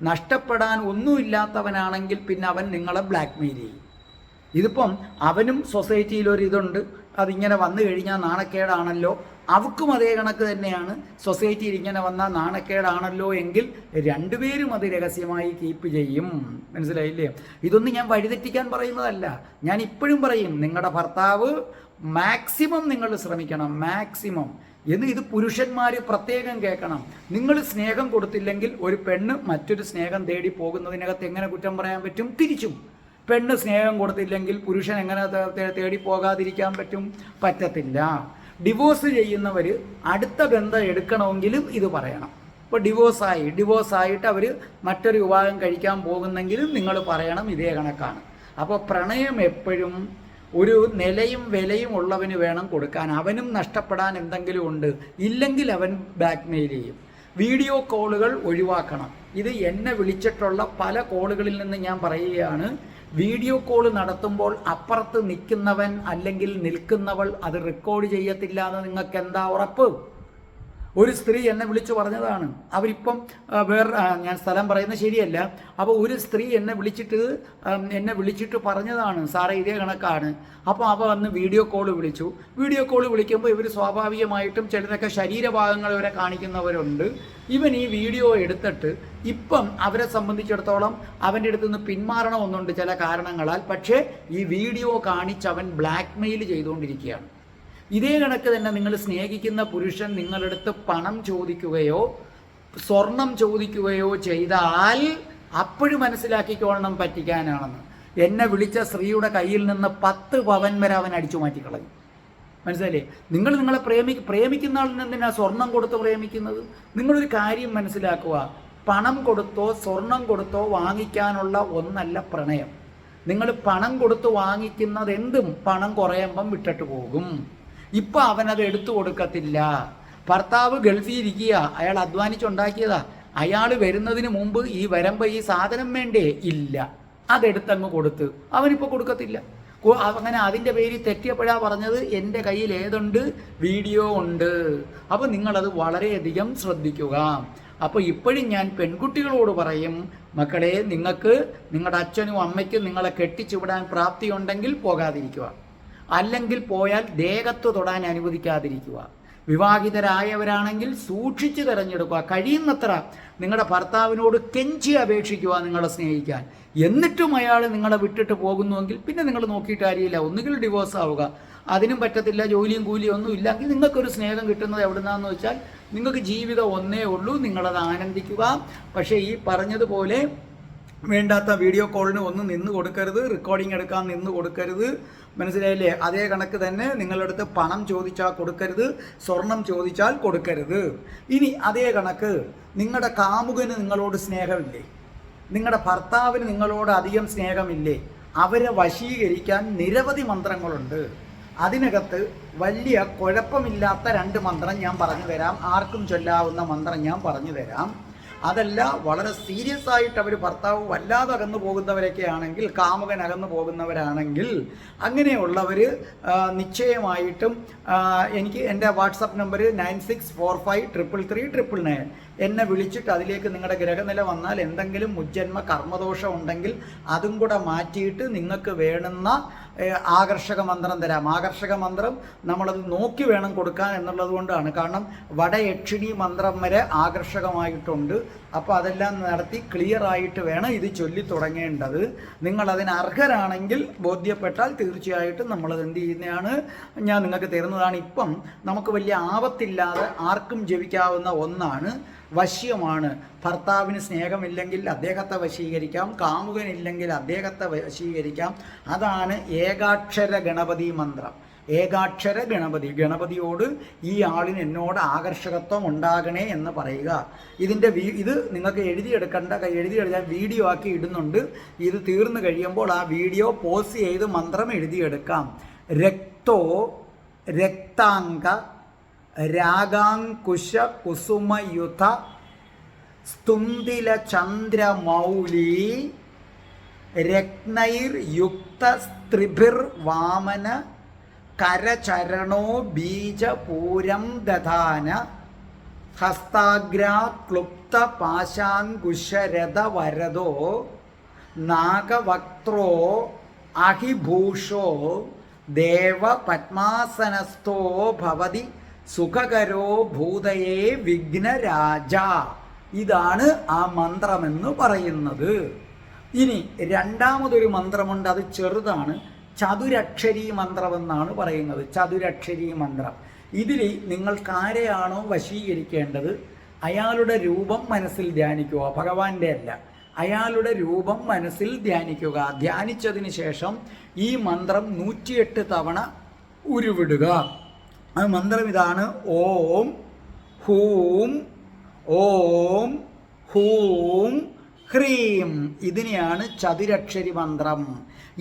നഷ്ടപ്പെടാൻ ഒന്നുമില്ലാത്തവനാണെങ്കിൽ പിന്നെ അവൻ നിങ്ങളെ ബ്ലാക്ക്മെയിൽ ചെയ്യും. ഇതിപ്പം അവനും സൊസൈറ്റിയിലൊരിതുണ്ട്, അതിങ്ങനെ വന്നു കഴിഞ്ഞാൽ നാണക്കേടാണല്ലോ, അവക്കും അതേ കണക്ക് തന്നെയാണ്. സൊസൈറ്റിയിൽ ഇങ്ങനെ വന്നാൽ നാണക്കേടാണല്ലോ എങ്കിൽ രണ്ടുപേരും അത് രഹസ്യമായി കീപ്പ് ചെയ്യും. മനസ്സിലായില്ലേ? ഇതൊന്നും ഞാൻ വഴിതെറ്റിക്കാൻ പറയുന്നതല്ല. ഞാൻ ഇപ്പോഴും പറയും, നിങ്ങളുടെ ഭർത്താവ് മാക്സിമം നിങ്ങൾ ശ്രമിക്കണം, മാക്സിമം എന്ന്. ഇത് പുരുഷന്മാർ പ്രത്യേകം കേൾക്കണം. നിങ്ങൾ സ്നേഹം കൊടുത്തില്ലെങ്കിൽ ഒരു പെണ്ണ് മറ്റൊരു സ്നേഹം തേടി പോകുന്നതിനകത്ത് എങ്ങനെ കുറ്റം പറയാൻ പറ്റും? തിരിച്ചും പെണ്ണ് സ്നേഹം കൊടുത്തില്ലെങ്കിൽ പുരുഷൻ എങ്ങനെ തേടി പോകാതിരിക്കാൻ പറ്റും? പറ്റത്തില്ല. ഡിവോഴ്സ് ചെയ്യുന്നവർ അടുത്ത ബന്ധം എടുക്കണമെങ്കിലും ഇത് പറയണം. ഇപ്പോൾ ഡിവോഴ്സായിട്ട് അവർ മറ്റൊരു വിവാഹം കഴിക്കാൻ പോകുന്നെങ്കിലും നിങ്ങൾ പറയണം ഇതേ കണക്കാണ്. അപ്പോൾ പ്രണയം എപ്പോഴും ഒരു നിലയും വിലയും ഉള്ളവന് വേണം കൊടുക്കാൻ. അവനും നഷ്ടപ്പെടാൻ എന്തെങ്കിലും ഉണ്ട്, ഇല്ലെങ്കിൽ അവൻ ബ്ലാക്ക്മെയിൽ ചെയ്യും. വീഡിയോ കോളുകൾ ഒഴിവാക്കണം. ഇത് എന്നെ വിളിച്ചിട്ടുള്ള പല കോളുകളിൽ നിന്ന് ഞാൻ പറയുകയാണ്. വീഡിയോ കോൾ നടത്തുമ്പോൾ അപ്പുറത്ത് നിൽക്കുന്നവൻ അല്ലെങ്കിൽ നിൽക്കുന്നവൾ അത് റെക്കോർഡ് ചെയ്യത്തില്ല എന്ന് നിങ്ങൾക്ക് എന്താ ഉറപ്പ്? ഒരു സ്ത്രീ എന്നെ വിളിച്ചു പറഞ്ഞതാണ്. അവരിപ്പം ഞാൻ സ്ഥലം പറയുന്നത് ശരിയല്ല. അപ്പോൾ ഒരു സ്ത്രീ എന്നെ വിളിച്ചിട്ട് പറഞ്ഞതാണ്, സാറേ ഇതേ കണക്കാണ്. അപ്പോൾ അവ വന്ന് വീഡിയോ കോൾ വിളിച്ചു. വീഡിയോ കോൾ വിളിക്കുമ്പോൾ ഇവർ സ്വാഭാവികമായിട്ടും ചിലരൊക്കെ ശരീരഭാഗങ്ങൾ വരെ കാണിക്കുന്നവരുണ്ട്. ഇവൻ ഈ വീഡിയോ എടുത്തിട്ട് ഇപ്പം അവരെ സംബന്ധിച്ചിടത്തോളം അവൻ്റെ അടുത്ത് നിന്ന് പിന്മാറണമെന്നുണ്ട് ചില കാരണങ്ങളാൽ. പക്ഷേ ഈ വീഡിയോ കാണിച്ച് അവൻ ബ്ലാക്ക്മെയിൽ ചെയ്തുകൊണ്ടിരിക്കുകയാണ്. ഇതേ കണക്ക് തന്നെ നിങ്ങൾ സ്നേഹിക്കുന്ന പുരുഷൻ നിങ്ങളടുത്ത് പണം ചോദിക്കുകയോ സ്വർണം ചോദിക്കുകയോ ചെയ്താൽ അപ്പോഴും മനസ്സിലാക്കിക്കൊള്ളണം പറ്റിക്കാനാണെന്ന്. എന്നെ വിളിച്ച സ്ത്രീയുടെ കയ്യിൽ നിന്ന് 10 പവൻ വരെ അവൻ അടിച്ചു മാറ്റിക്കളയും. മനസ്സിലായില്ലേ? നിങ്ങളെ പ്രേമിക്കുന്ന ആളിന് എന്തിനാ സ്വർണം കൊടുത്ത് പ്രേമിക്കുന്നത്? നിങ്ങളൊരു കാര്യം മനസ്സിലാക്കുക, പണം കൊടുത്തോ സ്വർണം കൊടുത്തോ വാങ്ങിക്കാനുള്ള ഒന്നല്ല പ്രണയം. നിങ്ങൾ പണം കൊടുത്ത് വാങ്ങിക്കുന്നത് എന്തും പണം കുറയുമ്പം വിട്ടിട്ട് പോകും. ഇപ്പം അവനത് എടുത്തു കൊടുക്കത്തില്ല. ഭർത്താവ് ഗൾഫിൽ ഇരിക്കുക, അയാൾ അധ്വാനിച്ചുണ്ടാക്കിയതാ. അയാൾ വരുന്നതിന് മുമ്പ് ഈ വരുമ്പോൾ ഈ സാധനം വേണ്ടേ? ഇല്ല, അതെടുത്തങ്ങ് കൊടുത്ത് അവനിപ്പോൾ കൊടുക്കത്തില്ല. അങ്ങനെ അതിൻ്റെ പേരിൽ തെറ്റിയപ്പോഴാ പറഞ്ഞത് എൻ്റെ കയ്യിൽ ഏതുണ്ട്, വീഡിയോ ഉണ്ട്. അപ്പോൾ നിങ്ങളത് വളരെയധികം ശ്രദ്ധിക്കുക. അപ്പോൾ ഇപ്പോഴും ഞാൻ പെൺകുട്ടികളോട് പറയും, മക്കളെ, നിങ്ങൾക്ക് നിങ്ങളുടെ അച്ഛനും അമ്മയ്ക്കും നിങ്ങളെ കെട്ടിച്ചുവിടാൻ പ്രാപ്തിയുണ്ടെങ്കിൽ പോകാതിരിക്കുക, അല്ലെങ്കിൽ പോയാൽ ദേഹത്ത് തൊടാൻ അനുവദിക്കാതിരിക്കുക. വിവാഹിതരായവരാണെങ്കിൽ സൂക്ഷിച്ച് തിരഞ്ഞെടുക്കുക. കഴിയുന്നത്ര നിങ്ങളുടെ ഭർത്താവിനോട് കെഞ്ചി അപേക്ഷിക്കുക നിങ്ങളെ സ്നേഹിക്കാൻ. എന്നിട്ടും അയാൾ നിങ്ങളെ വിട്ടിട്ട് പോകുന്നുവെങ്കിൽ പിന്നെ നിങ്ങൾ നോക്കിയിട്ട് കാര്യമില്ല, ഒന്നുകിൽ ഡിവോഴ്സ് ആവുക. അതിനും പറ്റത്തില്ല, ജോലിയും കൂലിയും ഒന്നും ഇല്ലെങ്കിൽ നിങ്ങൾക്കൊരു സ്നേഹം കിട്ടുന്നത് എവിടുന്നാന്ന് വെച്ചാൽ നിങ്ങൾക്ക് ജീവിതം ഒന്നേ ഉള്ളൂ, നിങ്ങളത് ആനന്ദിക്കുക. പക്ഷേ ഈ പറഞ്ഞതുപോലെ വേണ്ടാത്ത വീഡിയോ കോളിന് ഒന്നും നിന്ന് കൊടുക്കരുത്, റെക്കോർഡിംഗ് എടുക്കാൻ നിന്ന് കൊടുക്കരുത്. മനസ്സിലായില്ലേ? അതേ കണക്ക് തന്നെ നിങ്ങളുടെ അടുത്ത് പണം ചോദിച്ചാൽ കൊടുക്കരുത്, സ്വർണം ചോദിച്ചാൽ കൊടുക്കരുത്. ഇനി അതേ കണക്ക് നിങ്ങളുടെ കാമുകന് നിങ്ങളോട് സ്നേഹമില്ലേ, നിങ്ങളുടെ ഭർത്താവിന് നിങ്ങളോട് അധികം സ്നേഹമില്ലേ, അവരെ വശീകരിക്കാൻ നിരവധി മന്ത്രങ്ങളുണ്ട്. അതിനകത്ത് വലിയ കുഴപ്പമില്ലാത്ത 2 മന്ത്രം ഞാൻ പറഞ്ഞു തരാം. ആർക്കും ചൊല്ലാവുന്ന മന്ത്രം ഞാൻ പറഞ്ഞു തരാം. അതല്ല, വളരെ സീരിയസ് ആയിട്ട് അവർ ഭർത്താവ് വല്ലാതെ അകന്നു പോകുന്നവരൊക്കെ ആണെങ്കിൽ, കാമുകൻ അകന്നു പോകുന്നവരാണെങ്കിൽ, അങ്ങനെയുള്ളവർ നിശ്ചയമായിട്ടും എനിക്ക് എൻ്റെ വാട്സപ്പ് നമ്പർ 9645333999 എന്നെ വിളിച്ചിട്ട് അതിലേക്ക് നിങ്ങളുടെ ഗ്രഹനില വന്നാൽ എന്തെങ്കിലും മുജ്ജന്മ കർമ്മദോഷം ഉണ്ടെങ്കിൽ അതും കൂടെ മാറ്റിയിട്ട് നിങ്ങൾക്ക് വേണ്ടുന്ന ആകർഷക മന്ത്രം തരാം. ആകർഷക മന്ത്രം നമ്മളത് നോക്കി വേണം കൊടുക്കാൻ എന്നുള്ളത് കൊണ്ടാണ്. കാരണം വടയക്ഷിണി മന്ത്രം വരെ ആകർഷകമായിട്ടുണ്ട്. അപ്പോൾ അതെല്ലാം നടത്തി ക്ലിയർ ആയിട്ട് വേണം ഇത് ചൊല്ലി തുടങ്ങേണ്ടത്. നിങ്ങളതിന് അർഹരാണെങ്കിൽ ബോധ്യപ്പെട്ടാൽ തീർച്ചയായിട്ടും നമ്മളത് എന്ത് ചെയ്യുന്നതാണ്, ഞാൻ നിങ്ങൾക്ക് തരുന്നതാണ്. ഇപ്പം നമുക്ക് വലിയ ആപത്തില്ലാതെ ആർക്കും ജപിക്കാവുന്ന ഒന്നാണ്, വശ്യമാണ്. ഭർത്താവിന് സ്നേഹമില്ലെങ്കിൽ അദ്ദേഹത്തെ വശീകരിക്കാം, കാമുകനില്ലെങ്കിൽ അദ്ദേഹത്തെ വശീകരിക്കാം. അതാണ് ഏകാക്ഷര ഗണപതി മന്ത്രം. ഏകാക്ഷര ഗണപതിയോട് ഈ ആളിന് എന്നോട് ആകർഷകത്വം ഉണ്ടാകണേ എന്ന് പറയുക. ഇത് നിങ്ങൾക്ക് എഴുതിയെടുക്കാൻ വീഡിയോ ആക്കി ഇടുന്നുണ്ട്. ഇത് തീർന്നു കഴിയുമ്പോൾ ആ വീഡിയോ പോസ് ചെയ്ത് മന്ത്രം എഴുതിയെടുക്കാം. രക്തോ രക്താംഗ രാഗാങ്കുശ കുസുമയുധ സ്തുന്ദില ചന്ദ്രമൗലി രത്നൈർ യുക്ത സ്ത്രിഭിർ വാമന കരചരണോ ബീജപൂരം ദധാന ഹസ്താഗ്രാ ക്ലുപ്ത പാശാങ്കുശരഥ വരദോ നാഗവക്ത്രോ അഹിഭൂഷോ ദേവ പത്മാസനസ്ഥോ ഭവതി സുഖകരോ ഭൂതയേ വിഘ്നരാജ. ഇതാണ് ആ മന്ത്രമെന്ന് പറയുന്നത്. ഇനി രണ്ടാമതൊരു മന്ത്രമുണ്ട്, അത് ചെറുതാണ്. ചതുരക്ഷരി മന്ത്രമെന്നാണ് പറയുന്നത്. ചതുരക്ഷരി മന്ത്രം. ഇതിൽ നിങ്ങൾക്ക് ആരെയാണോ വശീകരിക്കേണ്ടത് അയാളുടെ രൂപം മനസ്സിൽ ധ്യാനിക്കുക. ഭഗവാന്റെ അല്ല, അയാളുടെ രൂപം മനസ്സിൽ ധ്യാനിക്കുക. ധ്യാനിച്ചതിന് ശേഷം ഈ മന്ത്രം 108 തവണ ഉരുവിടുക. ആ മന്ത്രം ഇതാണ്: ഓം ഹൂം ഓം ഹൂം ഹ്രീം. ഇതിനെയാണ് ചതുരക്ഷരി മന്ത്രം.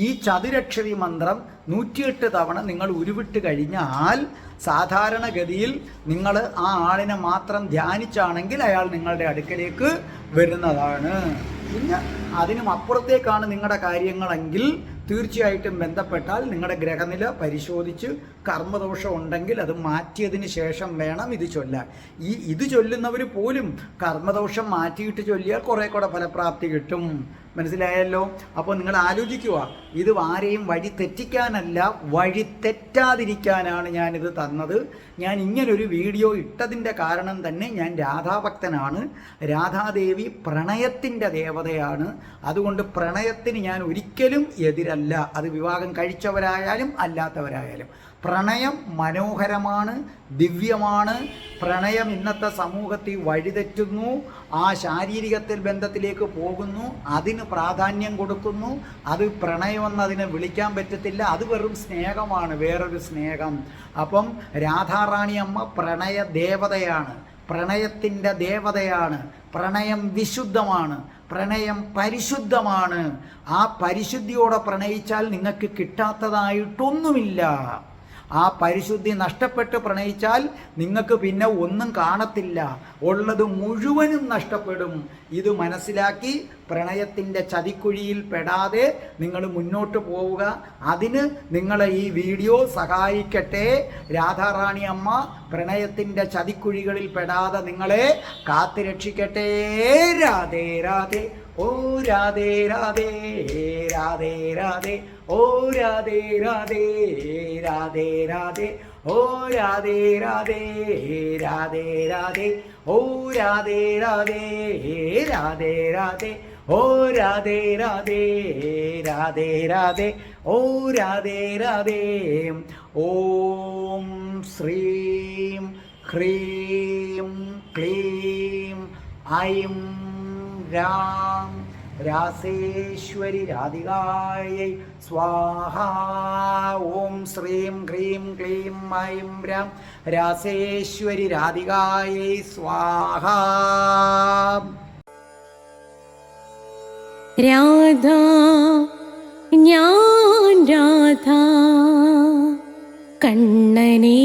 ഈ ചതുരക്ഷരി മന്ത്രം 108 തവണ നിങ്ങൾ ഉരുവിട്ട് കഴിഞ്ഞാൽ സാധാരണഗതിയിൽ നിങ്ങൾ ആ ആളിനെ മാത്രം ധ്യാനിച്ചാണെങ്കിൽ അയാൾ നിങ്ങളുടെ അടുക്കലേക്ക് വരുന്നതാണ്. പിന്നെ അതിനും അപ്പുറത്തേക്കാണ് നിങ്ങളുടെ കാര്യങ്ങളെങ്കിൽ തീർച്ചയായിട്ടും ബന്ധപ്പെട്ടാൽ നിങ്ങളുടെ ഗ്രഹനില പരിശോധിച്ച് കർമ്മദോഷം ഉണ്ടെങ്കിൽ അത് മാറ്റിയതിന് ശേഷം വേണം ഇത് ചൊല്ലാൻ. ഇത് ചൊല്ലുന്നവർ പോലും കർമ്മദോഷം മാറ്റിയിട്ട് ചൊല്ലിയാൽ കുറേ കൂടെ ഫലപ്രാപ്തി കിട്ടും. മനസ്സിലായല്ലോ? അപ്പോൾ നിങ്ങൾ ആലോചിക്കുക, ഇത് ആരെയും വഴി തെറ്റിക്കാനല്ല, വഴി തെറ്റാതിരിക്കാനാണ് ഞാനിത് തന്നത്. ഞാൻ ഇങ്ങനൊരു വീഡിയോ ഇട്ടതിൻ്റെ കാരണം തന്നെ ഞാൻ രാധാഭക്തനാണ്. രാധാദേവി പ്രണയത്തിൻ്റെ ദേവതയാണ്. അതുകൊണ്ട് പ്രണയത്തിന് ഞാൻ ഒരിക്കലും എതിരല്ല. അത് വിവാഹം കഴിച്ചവരായാലും അല്ലാത്തവരായാലും. പ്രണയം മനോഹരമാണ്, ദിവ്യമാണ്. പ്രണയം ഇന്നത്തെ സമൂഹത്തിൽ വഴിതെറ്റുന്നു. ആ ശാരീരികത്തിൽ ബന്ധത്തിലേക്ക് പോകുന്നു, അതിന് പ്രാധാന്യം കൊടുക്കുന്നു. അത് പ്രണയമെന്ന് അതിനെ വിളിക്കാൻ പറ്റത്തില്ല. അത് വെറും സ്നേഹമാണ്, വേറൊരു സ്നേഹം. അപ്പം രാധാറാണി അമ്മ പ്രണയ ദേവതയാണ്, പ്രണയത്തിൻ്റെ ദേവതയാണ്. പ്രണയം വിശുദ്ധമാണ്, പ്രണയം പരിശുദ്ധമാണ്. ആ പരിശുദ്ധിയോടെ പ്രണയിച്ചാൽ നിങ്ങൾക്ക് കിട്ടാത്തതായിട്ടൊന്നുമില്ല. ആ പരിശുദ്ധി നഷ്ടപ്പെട്ട് പ്രണയിച്ചാൽ നിങ്ങൾക്ക് പിന്നെ ഒന്നും കാണത്തില്ല, ഉള്ളത് മുഴുവനും നഷ്ടപ്പെടും. ഇത് മനസ്സിലാക്കി പ്രണയത്തിൻ്റെ ചതിക്കുഴിയിൽ പെടാതെ നിങ്ങൾ മുന്നോട്ട് പോവുക. അതിന് നിങ്ങളെ ഈ വീഡിയോ സഹായിക്കട്ടെ. രാധാറാണി അമ്മ പ്രണയത്തിൻ്റെ ചതിക്കുഴികളിൽ പെടാതെ നിങ്ങളെ കാത്തുരക്ഷിക്കട്ടെ. രാധേ രാധേ, ഓ രാധേ രാധേ, രാധേ രാധേ, ഓ രാധേ രാധേ, രാധേ രാധേ, ഓ രാധേ രാധേ, രാധേ രാധേ, ഓ രാധേ രാധേ, രാധേ രാധേ, ഓ രാധേ രാധേ, രാധേ രാധേ, ഓ രാധേ രാധേ. ഓം ശ്രീം ഹ്രീം ക്ലീം ഐം രാം രാസേശ്വരി രാധികായൈ സ്വാഹ. ഓം ശ്രീം ഹ്രീം ക്ലീം ഐം രാം രാസേശ്വരി രാധികായൈ സ്വാഹ. രാധ, ഞാൻ രാധ, കണ്ണനേ